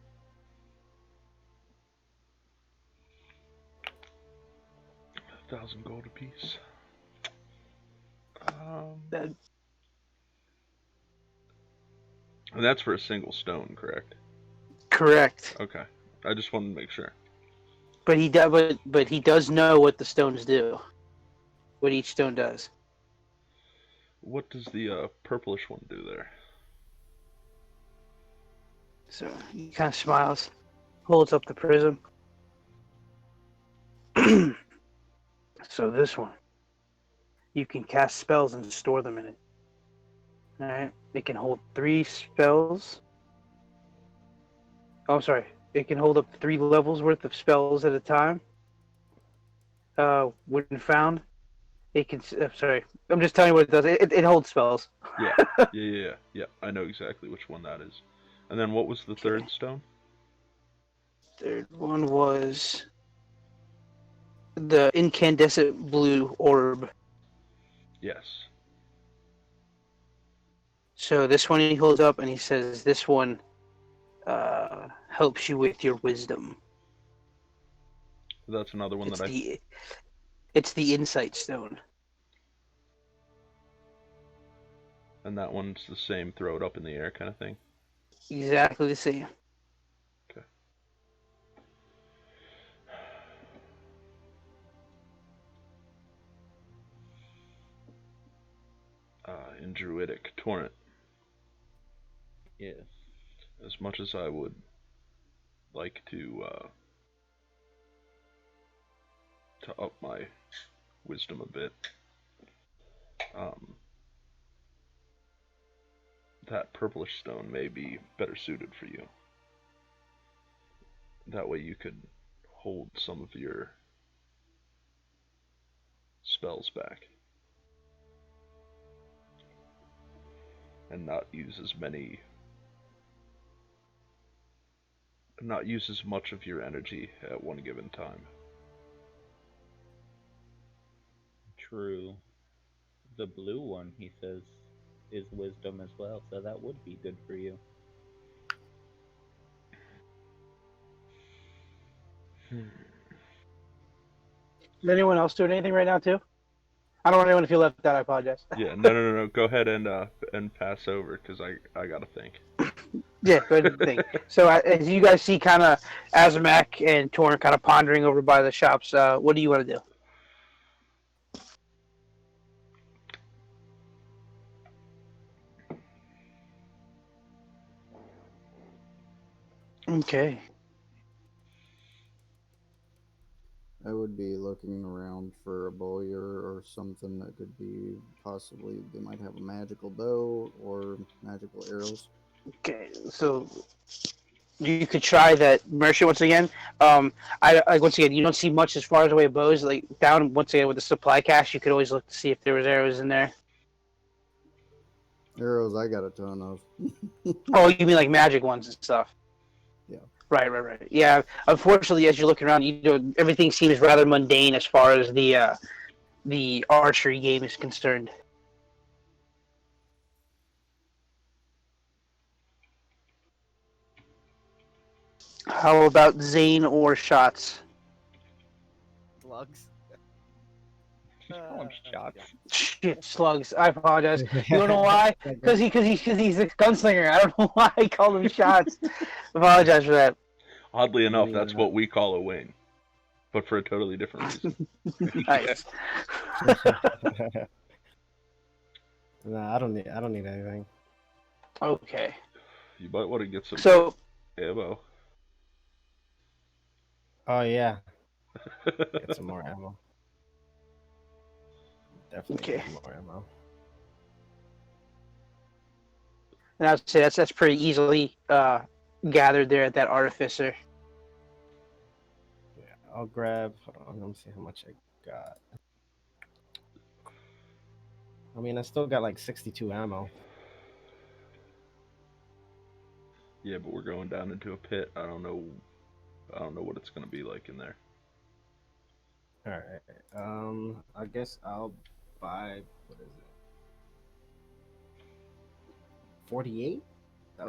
$1,000 gold apiece. That, And that's for a single stone, correct? correct. Okay. I just wanted to make sure. But he does know what the stones do. What each stone does. What does the purplish one do there? So he kind of smiles, holds up the prism. So this one, you can cast spells and store them in it. All right, it can hold 3 spells. Oh, I'm sorry, it can hold up 3 levels worth of spells at a time. When found, it can. Sorry, I'm just telling you what it does. It holds spells. Yeah. I know exactly which one that is. And then what was the third stone? Third one was the incandescent blue orb. Yes. So this one he holds up and he says, "This one helps you with your wisdom." That's another one It's the insight stone. And that one's the same, throw it up in the air kind of thing? Exactly the same. Okay. In Druidic, Torrent. Yes. As much as I would like to up my wisdom a bit, that purplish stone may be better suited for you. That way you could hold some of your spells back and not use as much of your energy at one given time. True. The blue one, he says, is wisdom as well, so that would be good for you. Is anyone else doing anything right now too? I don't want anyone to feel left out. I apologize. Yeah, no. Go ahead and pass over because I gotta think. Yeah, go ahead and think. So as you guys see, kind of Azamak and Torn kind of pondering over by the shops. What do you want to do? Okay. would be looking around for a bowyer or something that could be possibly, they might have a magical bow or magical arrows. Okay, so you could try that merchant once again. I like once again, you don't see much as far as away bows. Like down once again with the supply cache, you could always look to see if there was arrows in there. Arrows, I got a ton of. Oh, you mean like magic ones and stuff? Yeah. Right. Yeah. Unfortunately, as you're looking around, everything seems rather mundane as far as the archery game is concerned. How about Zane or shots? Slugs. Call them shots. Shit, slugs. I apologize. You don't know why? Because he's a gunslinger. I don't know why I called him shots. Apologize for that. Oddly enough, that's what we call a wing, but for a totally different reason. Nice. No, I don't need anything. Okay. You might want to get some ammo. Oh yeah. Get some more ammo. Definitely get more ammo. And I would say that's pretty easily gathered there at that artificer. Yeah, I'll grab. Hold on, let me see how much I got. I mean, I still got like 62 ammo. Yeah, but we're going down into a pit. I don't know what it's gonna be like in there. All right. I guess I'll buy. What is it? 48.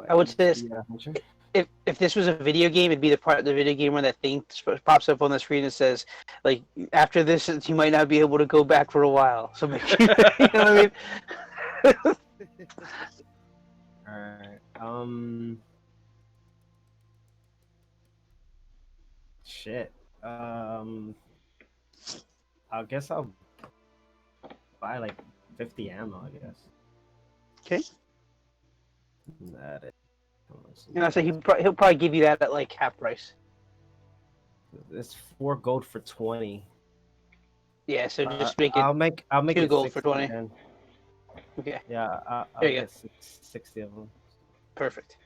I would say this. If this was a video game, it'd be the part of the video game where that thing pops up on the screen and says, like, after this, you might not be able to go back for a while. So make sure, you know what I mean? Alright. Shit. I guess I'll buy like 50 ammo, I guess. Okay. That is. And I say he'll probably give you that at like half price. It's 4 gold for 20. Yeah, so just make it. I'll make 2 it gold for 20. Then. Okay. Yeah, I'll there you get 60 of them. Perfect.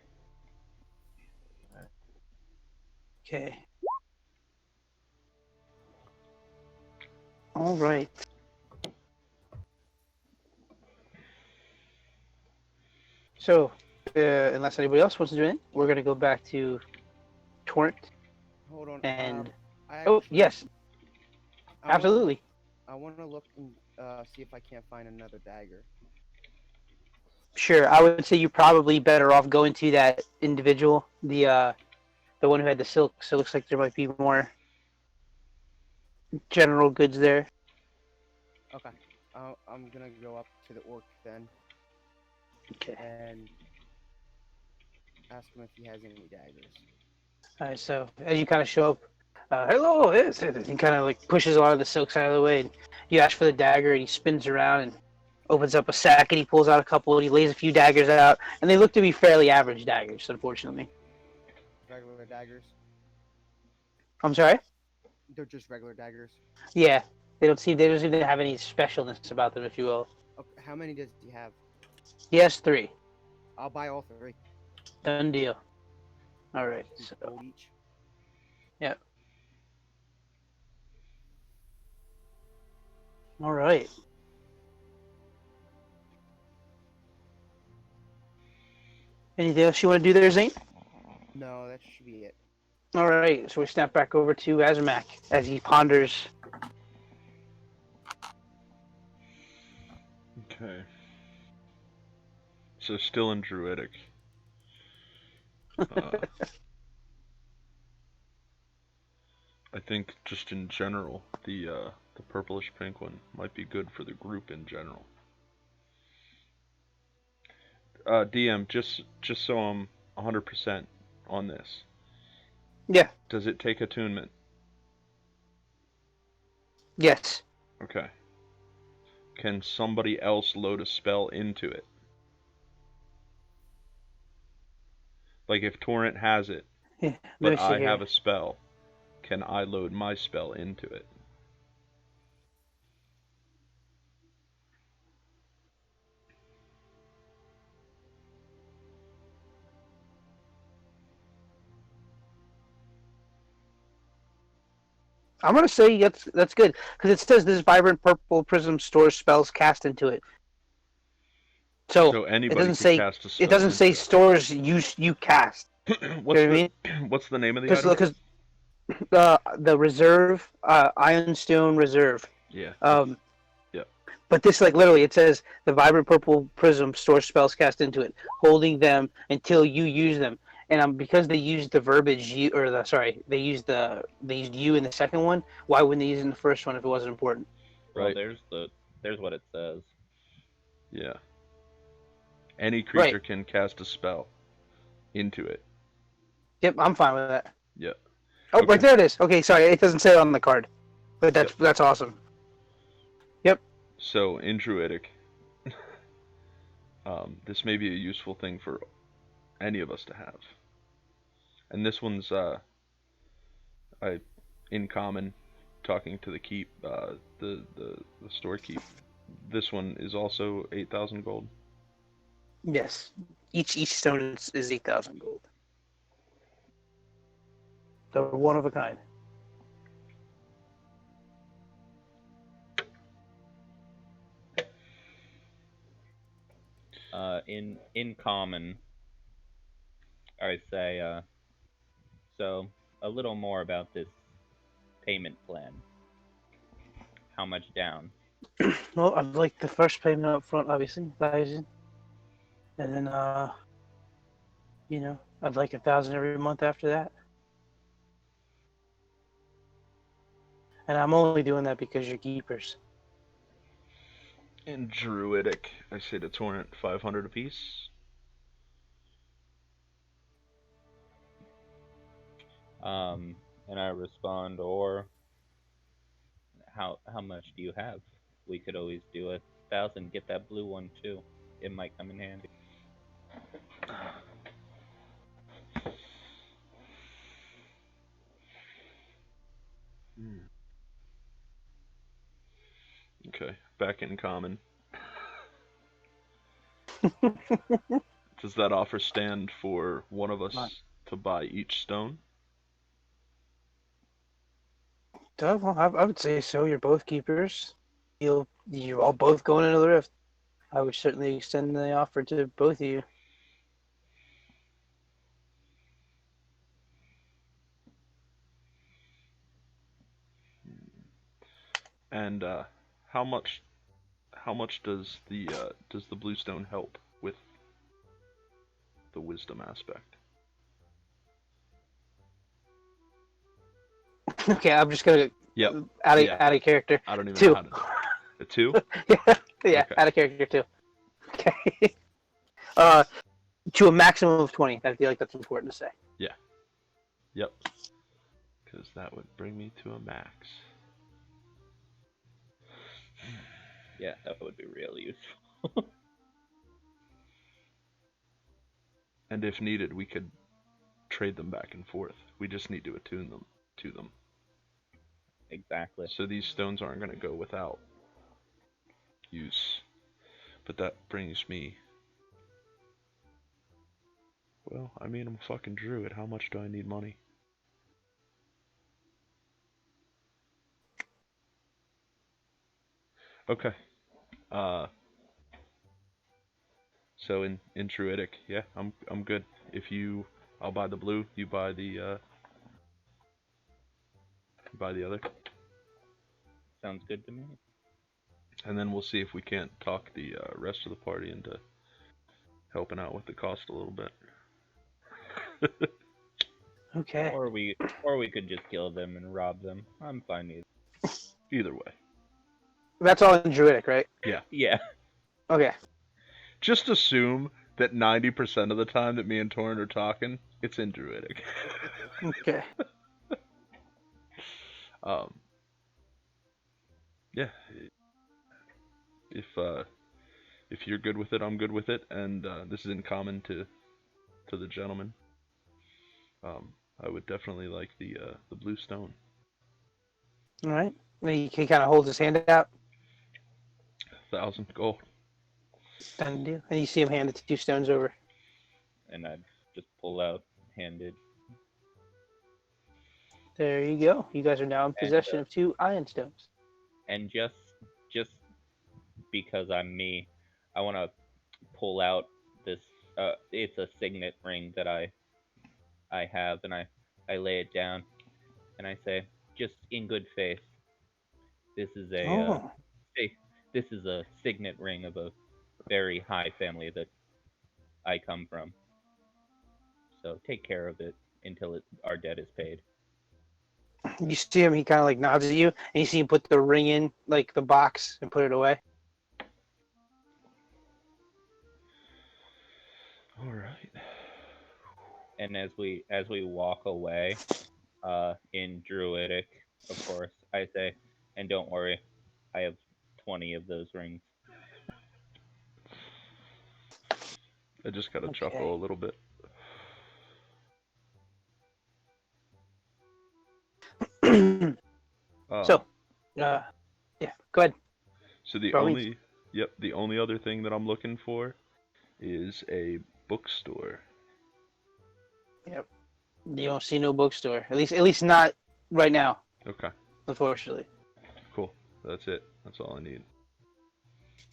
Okay. All right. So, unless anybody else wants to do anything, we're going to go back to Torrent. Hold on. And actually, yes, absolutely. I want to look and see if I can't find another dagger. Sure, I would say you're probably better off going to that individual, the one who had the silk. So it looks like there might be more general goods there. Okay, I'm gonna go up to the orc then. Okay. And ask him if he has any daggers. All right. So as you kind of show up, hello, yes. He kind of like pushes a lot of the silks out of the way, and you ask for the dagger, and he spins around and opens up a sack, and he pulls out a couple, and he lays a few daggers out, and they look to be fairly average daggers, unfortunately. Regular daggers? I'm sorry? They're just regular daggers? Yeah. They don't seem to have any specialness about them, if you will. Okay, how many does he have? He has 3. I'll buy all 3. Done deal. All right. So, gold each. yeah. All right. Anything else you want to do there, Zane? No, that should be it. All right. So we snap back over to Azamak as he ponders. Okay. So still in Druidic. I think just in general, the purplish pink one might be good for the group in general. DM, just so I'm 100% on this. Yeah. Does it take attunement? Yes. Okay. Can somebody else load a spell into it? Like if Torrent has it, Yeah, but I have a spell, can I load my spell into it? I'm gonna say that's good because it says this vibrant purple prism stores spells cast into it. So So anybody could cast a it spell doesn't say into stores you cast. what's You know what I the mean? what's the name of the item? Because the reserve Ironstone Reserve. Yeah. Um, Yeah. but this like literally it says the vibrant purple prism stores spells cast into it, holding them until you use them. And because they used the verbiage you or the sorry they used you in the second one. Why wouldn't they use it in the first one if it wasn't important? Well, Right. there's what it says. Yeah. Any creature Right. can cast a spell into it. Yep, I'm fine with that. Yeah. Oh, Okay. right there it is. Okay, sorry, it doesn't say it on the card, but Yep. that's awesome. Yep. So in Druidic, this may be a useful thing for any of us to have. And this one's in common, talking to the keep, the store keep. This one is also 8,000 gold. Yes. Each stone is 8,000 gold. They're one of a kind. In common, I say so a little more about this payment plan. How much down? Well, I'd like the first payment up front, obviously, 1,000, and then I'd like 1,000 every month after that. And I'm only doing that because you're keepers. In Druidic, I say to Torrent 500 apiece. And I respond, or how much do you have? We could always do 1,000. Get that blue one too. It might come in handy. Okay, back in common. Does that offer stand for one of us to buy each stone? Well, I would say so. You're both keepers. You're all both going into the rift. I would certainly extend the offer to both of you. And how much does the bluestone help with the wisdom aspect? Okay, I'm just gonna Yep. add a character. I don't even 2. know how to. A 2? yeah, Okay. add a character 2. Okay. To a maximum of 20. I feel like that's important to say. Yeah. Yep. Because that would bring me to a max. Yeah, that would be really useful. And if needed, we could trade them back and forth. We just need to attune them to them. Exactly. So these stones aren't going to go without use. But that brings me... Well, I mean, I'm a fucking druid. How much do I need money? Okay. So in Druidic, yeah, I'm good. If you, I'll buy the blue. You buy the other, Sounds good to me. and then we'll see if we can't talk the rest of the party into helping out with the cost a little bit. Okay. Or we could just kill them and rob them. I'm fine either. Either way. That's all in Druidic, right? Yeah. Yeah. Okay. Just assume that 90% of the time that me and Torrent are talking, it's in Druidic. Okay. Yeah. If you're good with it, I'm good with it, and this is in common to the gentleman. I would definitely like the blue stone. All right. He kind of holds his hand out. 1,000 gold. Done deal. And you see him hand the 2 stones over. And I'd just pull out handed. There you go. You guys are now in And possession of 2 iron stones. and just because I'm me, I want to pull out this. It's a signet ring that I have, and I lay it down, and I say, just in good faith, this is Oh, say, this is a signet ring of a very high family that I come from. So take care of it until our debt is paid. you see him. He kind of like nods at you, and you see him put the ring in like the box and put it away. All right. And as we walk away, in Druidic, of course, I say, and don't worry, I have 20 of those rings. I just gotta Okay. chuckle a little bit. So, yeah, go ahead. So the Probably. only, yep, the only other thing that I'm looking for is a bookstore. Yep. You don't see no bookstore. At least not right now. Okay, Unfortunately. cool. That's it. That's all I need.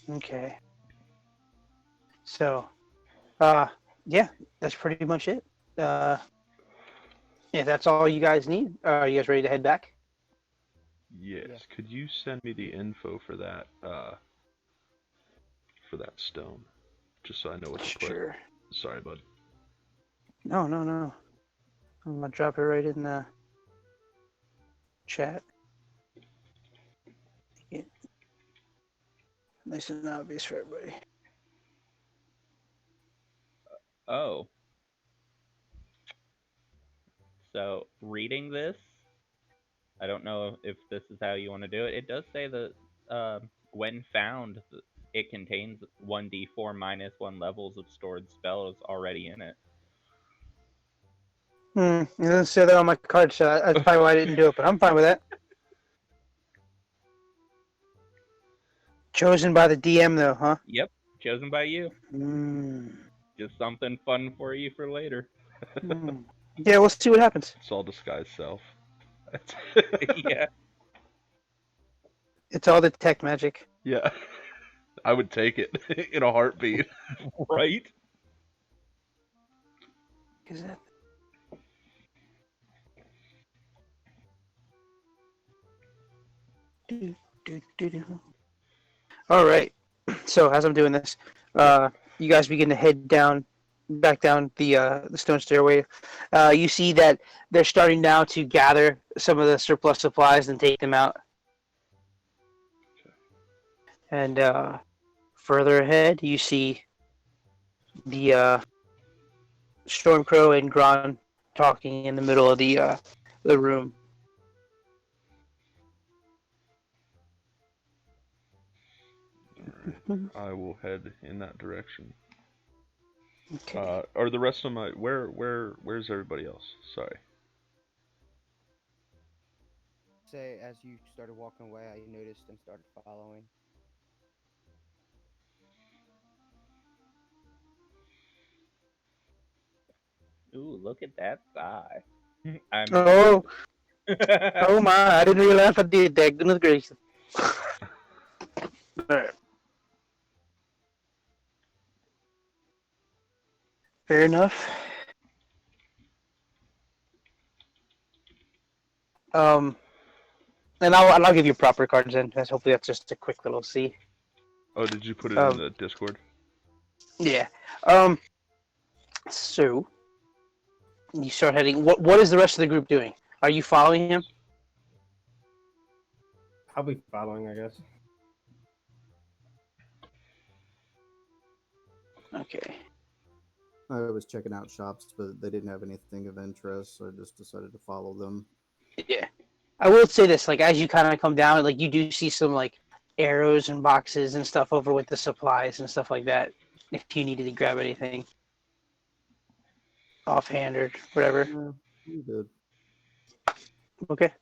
Okay. So, yeah, that's pretty much it. Yeah, that's all you guys need. Are you guys ready to head back? Yes. Yeah. Could you send me the info for that stone, just so I know what to put? Sure. Sorry, bud. No. I'm gonna drop it right in the chat. Yeah. Nice and obvious for everybody. Oh, so reading this, I don't know if this is how you want to do it. It does say that when found, it contains 1d4 minus 1 levels of stored spells already in it. It doesn't say that on my card, so that's probably why I didn't do it, but I'm fine with that. Chosen by the DM, though, huh? Yep, chosen by you. Mm. Just something fun for you for later. Yeah, we'll see what happens. It's all disguised self. Yeah. It's all the tech magic. Yeah. I would take it in a heartbeat. Right? Is that... All right. So as I'm doing this, you guys begin to head back down the stone stairway. You see that they're starting now to gather some of the surplus supplies and take them out. And further ahead, you see the Stormcrow and Gron talking in the middle of the room. Alright. I will head in that direction. Okay. Are the rest of my where's everybody else? Sorry. Say, as you started walking away, I noticed and started following. Ooh, look at that thigh. I mean, Oh, oh my! I didn't realize I did that. Goodness gracious. Alright. Fair enough. And I'll give you proper cards then. Hopefully that's just a quick little C. Oh, did you put it in the Discord? Yeah. So you start heading. What is the rest of the group doing? Are you following him? I'll be following, I guess. Okay. I was checking out shops, but they didn't have anything of interest, so I just decided to follow them. Yeah. I will say this, like as you kind of come down, like you do see some like arrows and boxes and stuff over with the supplies and stuff like that. If you needed to grab anything offhand or whatever. Yeah, I'm good. Okay.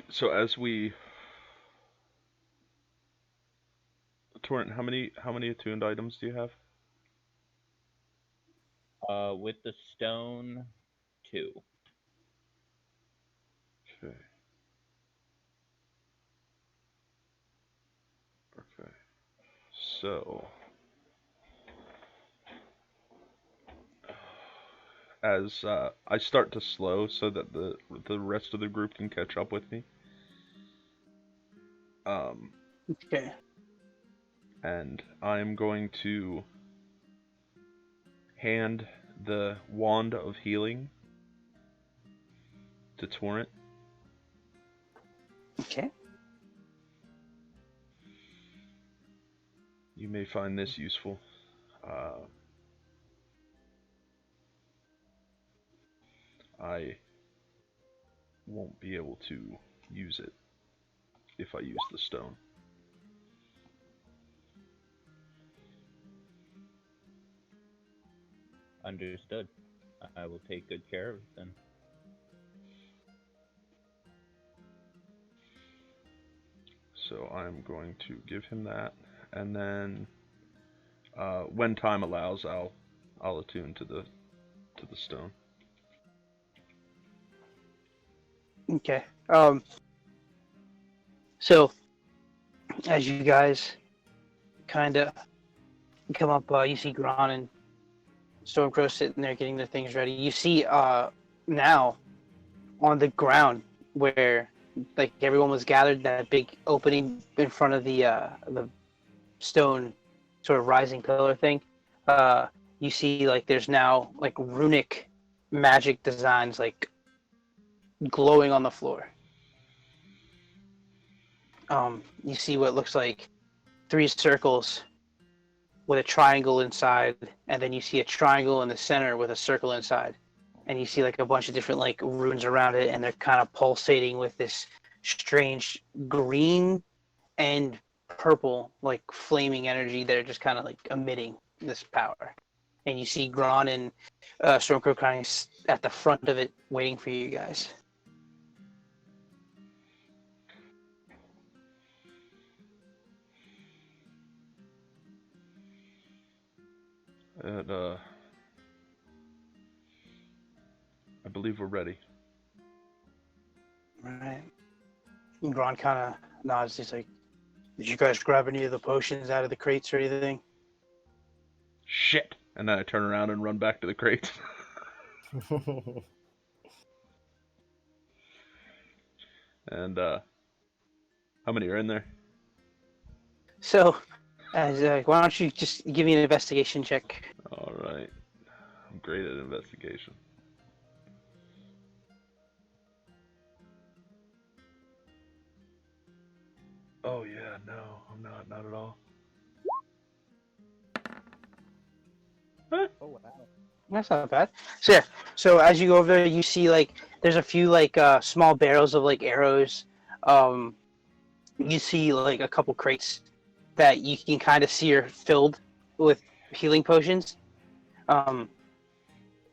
So as we Torrent, how many attuned items do you have? With the stone, 2. Okay. Okay. So, as I start to slow so that the rest of the group can catch up with me. Okay. And I'm going to hand the wand of healing to Torrent. Okay. You may find this useful. I won't be able to use it if I use the stone. Understood. I will take good care of it then. So I'm going to give him that, and then when time allows, I'll attune to the stone. Okay. So as you guys kind of come up, you see Gron and Stormcrow sitting there getting their things ready. You see now on the ground where like everyone was gathered, that big opening in front of the stone sort of rising pillar thing. You see like there's now like runic magic designs like glowing on the floor. You see what looks like 3 circles with a triangle inside, and then you see a triangle in the center with a circle inside, and you see like a bunch of different like runes around it, and they're kind of pulsating with this strange green and purple like flaming energy that are just kind of like emitting this power. And you see Gron and Stormcrow kind of at the front of it waiting for you guys. And I believe we're ready. Right. And Gron kind of nods. He's like, "Did you guys grab any of the potions out of the crates or anything?" Shit! And then I turn around and run back to the crates. And how many are in there? So, as why don't you just give me an investigation check? All right. I'm great at investigation. Oh yeah, no, I'm not at all. Oh wow. That's not bad. So yeah, so as you go over there, you see like there's a few like small barrels of like arrows. You see like a couple crates that you can kind of see are filled with healing potions.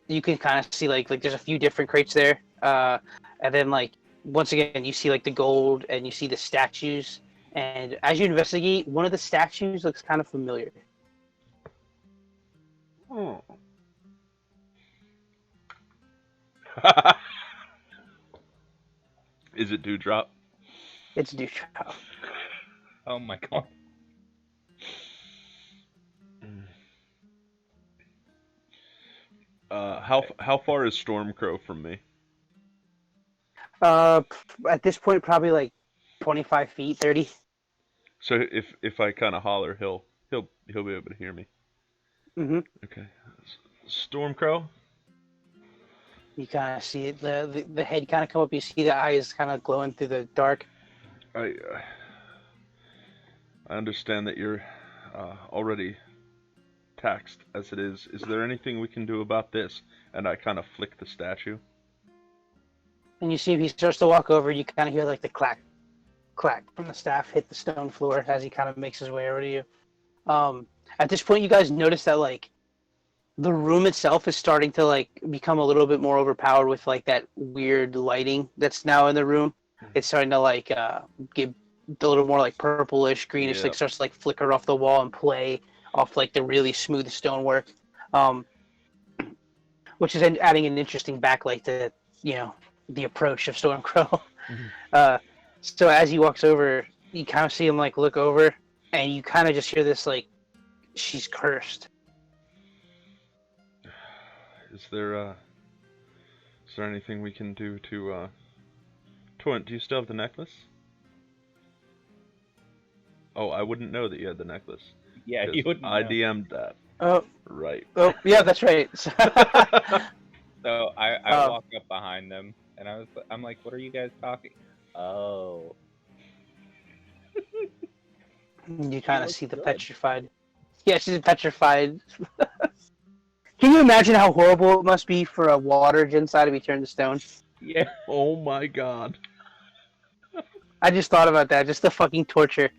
You can kind of see like there's a few different crates there. And then like once again you see like the gold and you see the statues. And as you investigate, one of the statues looks kind of familiar. Oh. Is it Dewdrop? It's Dewdrop. Oh my god. How far is Stormcrow from me? At this point, probably like 25 feet, 30. So if I kind of holler, he'll be able to hear me. Mm-hmm. Okay. Stormcrow. You kind of see it, the head kind of come up. You see the eyes kind of glowing through the dark. I understand that you're already taxed as it is. Is there anything we can do about this? And I kind of flick the statue. And you see he starts to walk over. You kind of hear like the clack, clack from the staff hit the stone floor as he kind of makes his way over to you. At this point, you guys notice that like the room itself is starting to like become a little bit more overpowered with like that weird lighting that's now in the room. It's starting to like get a little more like purplish, greenish, Yeah. like starts to like flicker off the wall and play off like the really smooth stonework. which is adding an interesting backlight to the approach of Stormcrow. So as he walks over, you kind of see him like look over, and you kind of just hear this like, she's cursed. Is there anything we can do to Torrent, do you still have the necklace? Oh, I wouldn't know that you had the necklace. Yeah, you wouldn't I know. DM'd that. Oh. Right. Oh, yeah, that's right. So I walk up behind them, and I'm like, what are you guys talking? Oh. You kind of see the petrified. Yeah, she's petrified. Can you imagine how horrible it must be for a water Jinsai to be turned to stone? Yeah. Oh my god. I just thought about that. Just the fucking torture.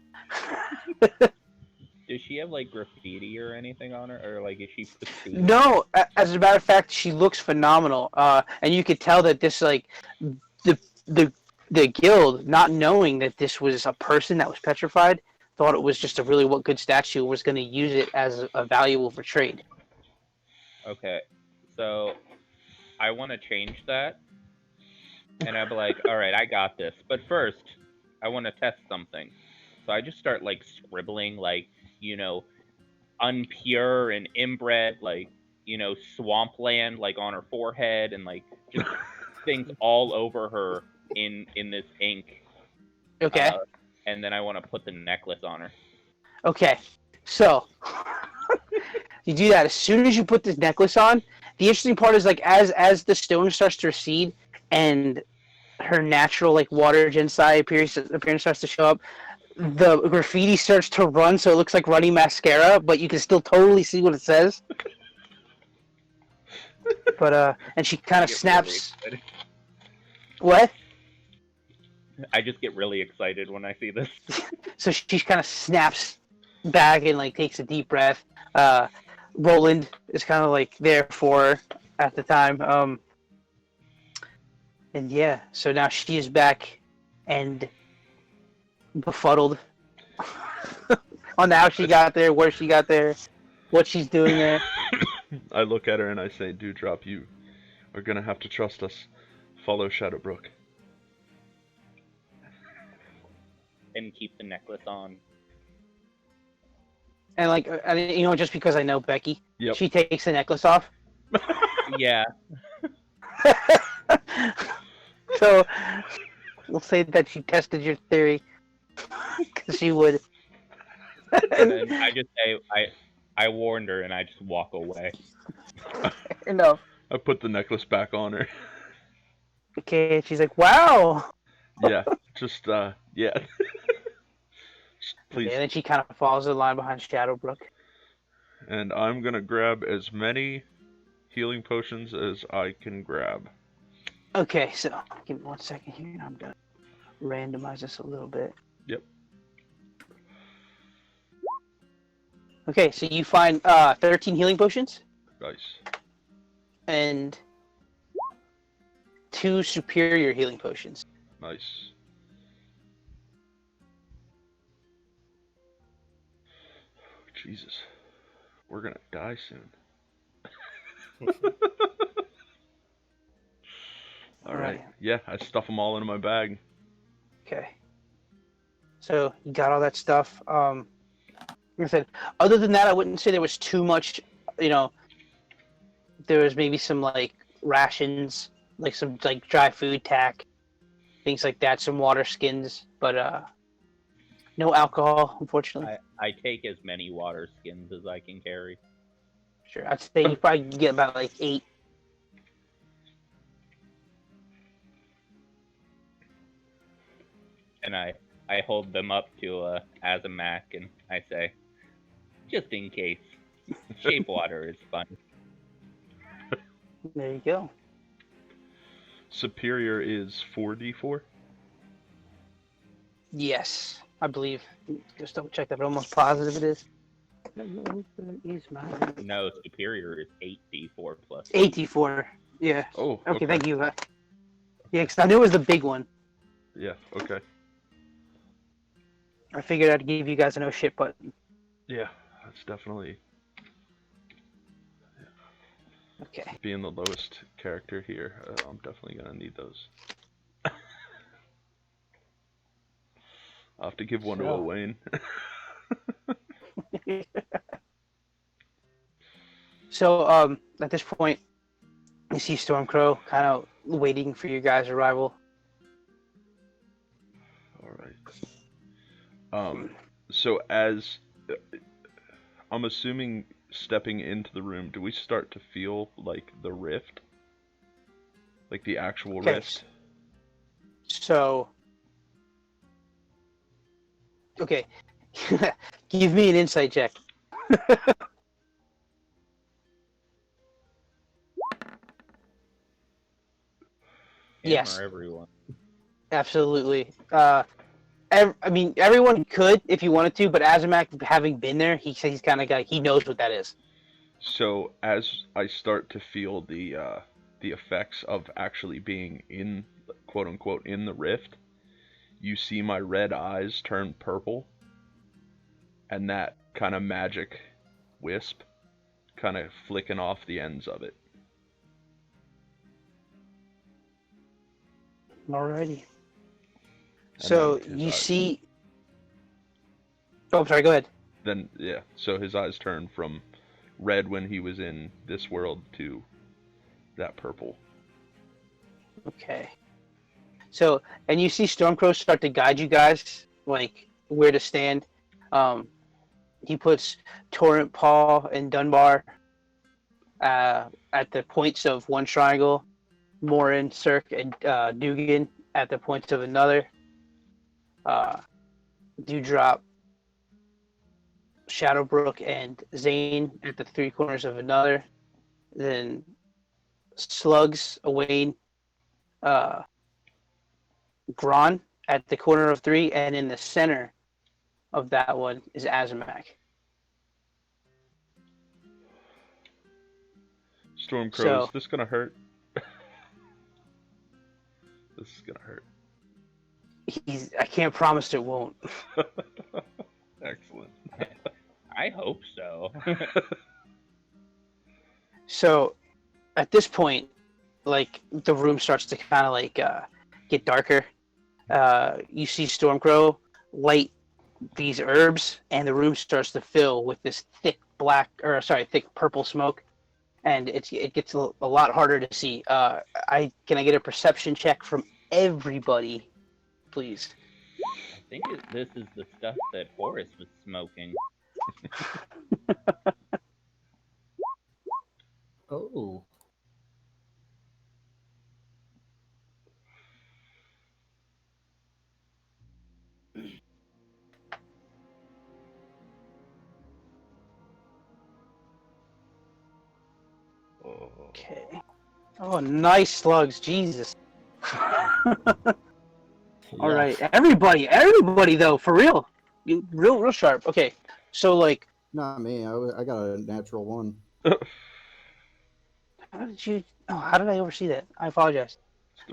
Does she have like graffiti or anything on her, or like is she pristine? No, as a matter of fact, she looks phenomenal. And you could tell that this like the guild, not knowing that this was a person that was petrified, thought it was just a really good statue, was going to use it as a valuable for trade. Okay, so I want to change that, and I'll be like, all right, I got this. But first, I want to test something. So I just start like scribbling, like, unpure and inbred, like, swampland, like on her forehead, and like just things all over her in this ink. Okay. And then I want to put the necklace on her. Okay, so you do that as soon as you put this necklace on. The interesting part is like as the stone starts to recede and her natural like water Jinsai appearance starts to show up, the graffiti starts to run, so it looks like running mascara, but you can still totally see what it says. But and she kind of snaps. Really what? I just get really excited when I see this. So she kind of snaps back and like takes a deep breath. Roland is kind of like there for her at the time. And yeah, so now she is back and befuddled on how she got there, where she got there, what she's doing there. I look at her and I say, Dewdrop, you are gonna have to trust us. Follow Shadowbrook. And keep the necklace on. And like, just because I know Becky, yep. She takes the necklace off. Yeah. So we'll say that she tested your theory, because she would. And then I just say, I warned her, and I just walk away. No. I put the necklace back on her. Okay, she's like, wow. Yeah, just yeah. Please. Okay, and then she kind of follows the line behind Shadowbrook. And I'm gonna grab as many healing potions as I can grab. Okay, so give me 1 second here, and I'm gonna randomize this a little bit. Yep. Okay, so you find 13 healing potions. Nice. And 2 superior healing potions. Nice. Jesus. We're gonna die soon. Alright. Yeah, I stuff them all into my bag. Okay. So you got all that stuff. Like I said, other than that, I wouldn't say there was too much, there was maybe some like rations, like some like dry food tack, things like that, some water skins, but no alcohol, unfortunately. I take as many water skins as I can carry. Sure, I'd say you probably get about like 8. And I hold them up to Azamak and I say, just in case, shape water is fun. There you go. Superior is 4d4? Yes, I believe. Just double check that, but I'm almost positive it is. No, superior is 8d4 plus. 8d4, yeah. Oh, okay. Thank you. Yeah, because I knew it was the big one. Yeah, okay. I figured I'd give you guys a no shit button. Yeah, that's definitely... Okay. Being the lowest character here, I'm definitely gonna need those. I'll have to give one to So. Owain. So, at this point, you see Stormcrow kind of waiting for your guys' arrival. All right. So as I'm assuming, stepping into the room, do we start to feel like the rift, like the actual rift? So, okay, give me an insight check. Yes, everyone. absolutely. I mean, everyone could if you wanted to, but Azamak, having been there, he's kind of guy. He knows what that is. So as I start to feel the effects of actually being in, quote unquote, in the rift, you see my red eyes turn purple, and that kind of magic wisp kind of flicking off the ends of it. Alrighty. And So you see. Oh, I'm sorry. Go ahead. Then yeah, so his eyes turn from red when he was in this world to that purple. Okay. So, and you see Stormcrow start to guide you guys, like where to stand. He puts Torrent, Paw, and Dunbar at the points of one triangle, Morin, Cirque, and Dugan at the points of another. Dewdrop, Shadowbrook, and Zane at the three corners of another. Then Slugs, Owain, Gron at the corner of three, and in the center of that one is Azamak. Stormcrow, is this gonna hurt? This is gonna hurt. I can't promise it won't. Excellent. I hope so. So, at this point, like the room starts to kind of like get darker. You see Stormcrow light these herbs, and the room starts to fill with this thick purple smoke, and it gets a lot harder to see. I get a perception check from everybody, please? I think this is the stuff that Horace was smoking. Oh. Okay. Oh, nice slugs, Jesus. All right, everybody though, for real, real sharp. Okay, so like, Not me. I got a natural one. how did you? Oh, how did I oversee that? I apologize.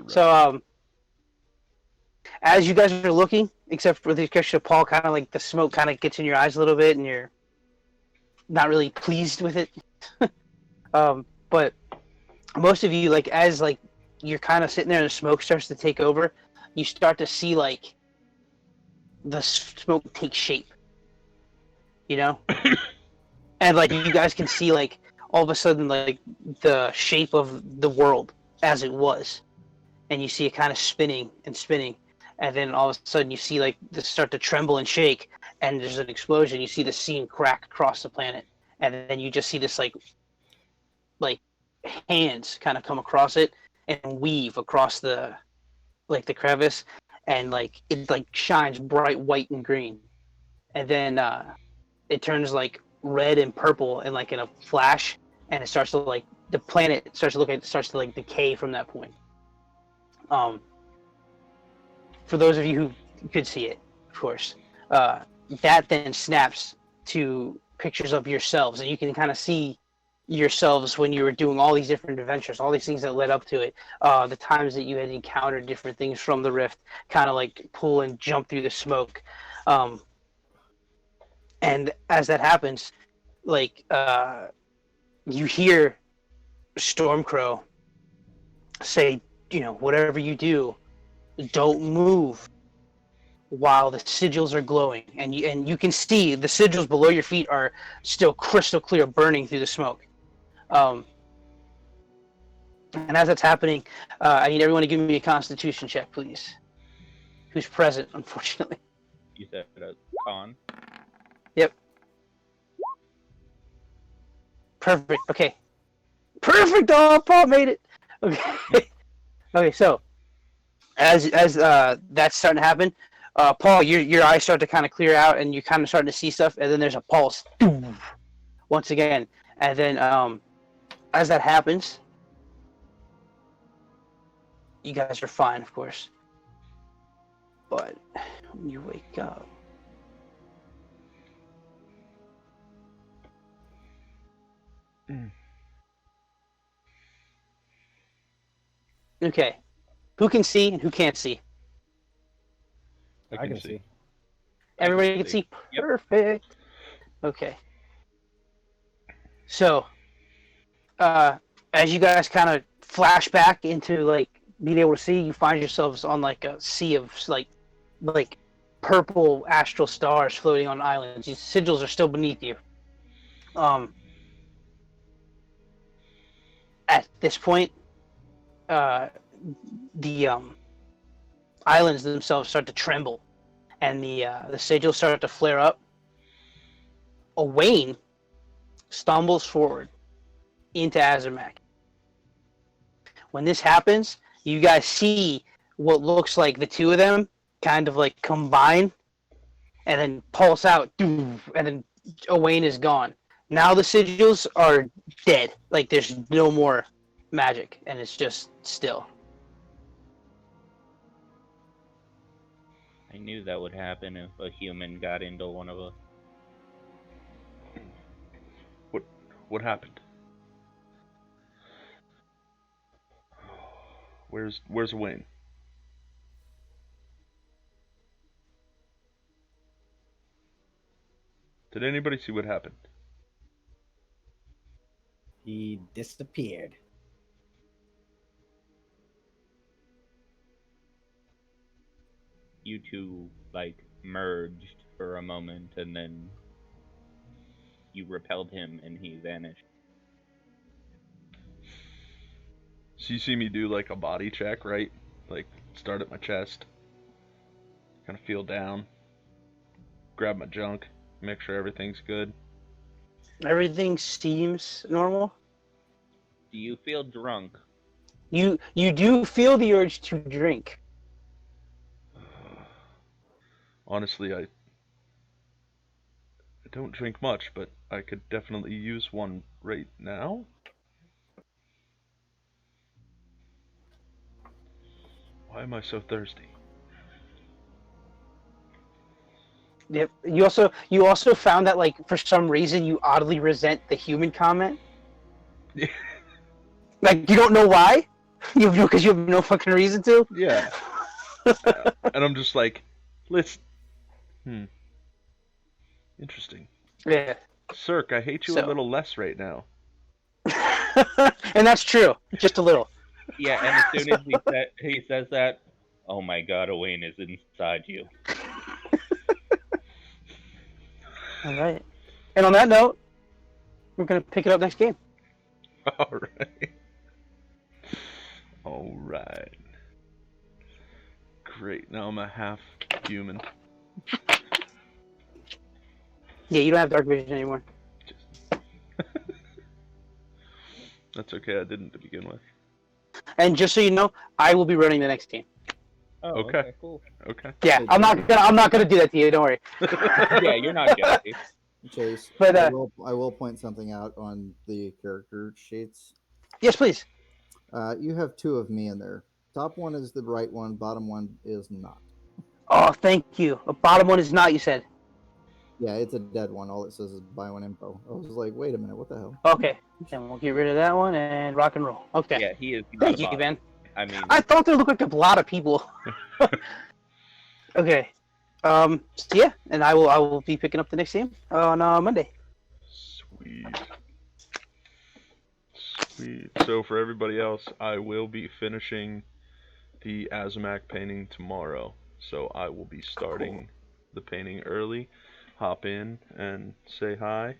So as you guys are looking, except for the exception of Paul, kind of like the smoke kind of gets in your eyes a little bit, and you're not really pleased with it. But most of you, like as like you're kind of sitting there, and the smoke starts to take over. You start to see like the smoke take shape, you know, and like you guys can see like all of a sudden like the shape of the world as it was, and you see it kind of spinning and spinning, and then all of a sudden you see like this start to tremble and shake, and there's an explosion. You see the scene crack across the planet, and then you just see this like hands kind of come across it and weave across the crevice, and like it like shines bright white and green, and then it turns like red and purple and like in a flash, and it starts to like the planet starts to like decay from that point. For those of you who could see it, of course, that then snaps to pictures of yourselves, and you can kind of see yourselves when you were doing all these different adventures, all these things that led up to it, the times that you had encountered different things from the rift, kind of like pull and jump through the smoke. And as that happens, like you hear Stormcrow say, whatever you do, don't move while the sigils are glowing, and you can see the sigils below your feet are still crystal clear, burning through the smoke. And as that's happening, I need everyone to give me a Constitution check, please. Who's present, unfortunately. You said a con? Yep. Perfect. Okay. Perfect. Oh, Paul made it. Okay. Okay. So, as that's starting to happen, Paul, your eyes start to kind of clear out, and you're kind of starting to see stuff, and then there's a pulse, once again, and then as that happens, you guys are fine, of course, but when you wake up. Okay. Who can see and who can't see? I can see. Everybody can see? Yep. Perfect. Okay. So, as you guys kind of flash back into, like, being able to see, you find yourselves on, like, a sea of, like purple astral stars floating on islands. These sigils are still beneath you. At this point, the islands themselves start to tremble, and the sigils start to flare up. Owain stumbles forward into Azermak. When this happens, you guys see what looks like the two of them kind of like combine and then pulse out, and then Owain is gone. Now the sigils are dead. Like, there's no more magic, and it's just still. I knew that would happen if a human got into one of us. What happened? Where's Wayne? Did anybody see what happened? He disappeared. You two, like, merged for a moment, and then you repelled him, and he vanished. So you see me do like a body check, right? Like, start at my chest, kind of feel down, grab my junk, make sure everything's good. Everything seems normal. Do you feel drunk? You do feel the urge to drink. Honestly, I don't drink much, but I could definitely use one right now. Why am I so thirsty? Yep. You also found that, like, for some reason you oddly resent the human comment. Yeah. Like, you don't know why. Because you have no fucking reason to. Yeah. And I'm just like, interesting. Yeah. Cirque, I hate you a little less right now. And that's true, just a little. Yeah, and as soon as he says that, oh my god, Owain is inside you. All right. And on that note, we're going to pick it up next game. All right. Great. Now I'm a half human. Yeah, you don't have dark vision anymore. That's okay. I didn't to begin with. And just so you know, I will be running the next game. Oh, Okay. Cool. Okay. Yeah, I'm not gonna do that to you. Don't worry. Yeah, you're not guilty. Chase, But, I will point something out on the character sheets. Yes, please. You have two of me in there. Top one is the right one. Bottom one is not. Oh, thank you. The bottom one is not. You said. Yeah, it's a dead one. All it says is buy one info. I was like, wait a minute, what the hell? Okay, then we'll get rid of that one and rock and roll. Okay. Yeah, he is. Thank you, Ben. I mean, I thought there looked like a lot of people. Okay. So yeah, and I will be picking up the next game on Monday. Sweet. Sweet. So for everybody else, I will be finishing the Azamak painting tomorrow. So I will be starting the painting early, hop in and say hi.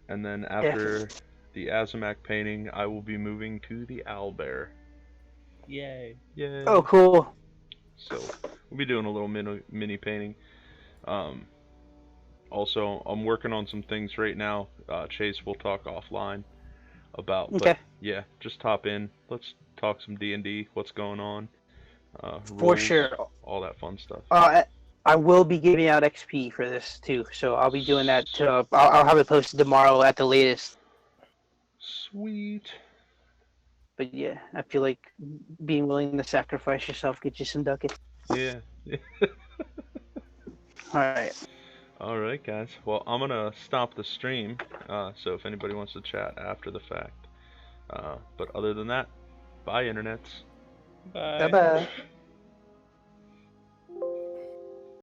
And then after the Azamak painting, I will be moving to the owlbear. Yay. Yay. Oh, cool. So we'll be doing a little mini painting. Also, I'm working on some things right now. Chase will talk offline about. Okay. But yeah, just hop in. Let's talk some D&D. What's going on? For Rules, sure. all that fun stuff. I will be giving out XP for this too, so I'll be doing that. I'll have it posted tomorrow at the latest. Sweet. But yeah, I feel like being willing to sacrifice yourself gets you some ducats. Yeah. All right. All right, guys. Well, I'm gonna stop the stream. So if anybody wants to chat after the fact. But other than that, bye, internets. Bye. Bye bye.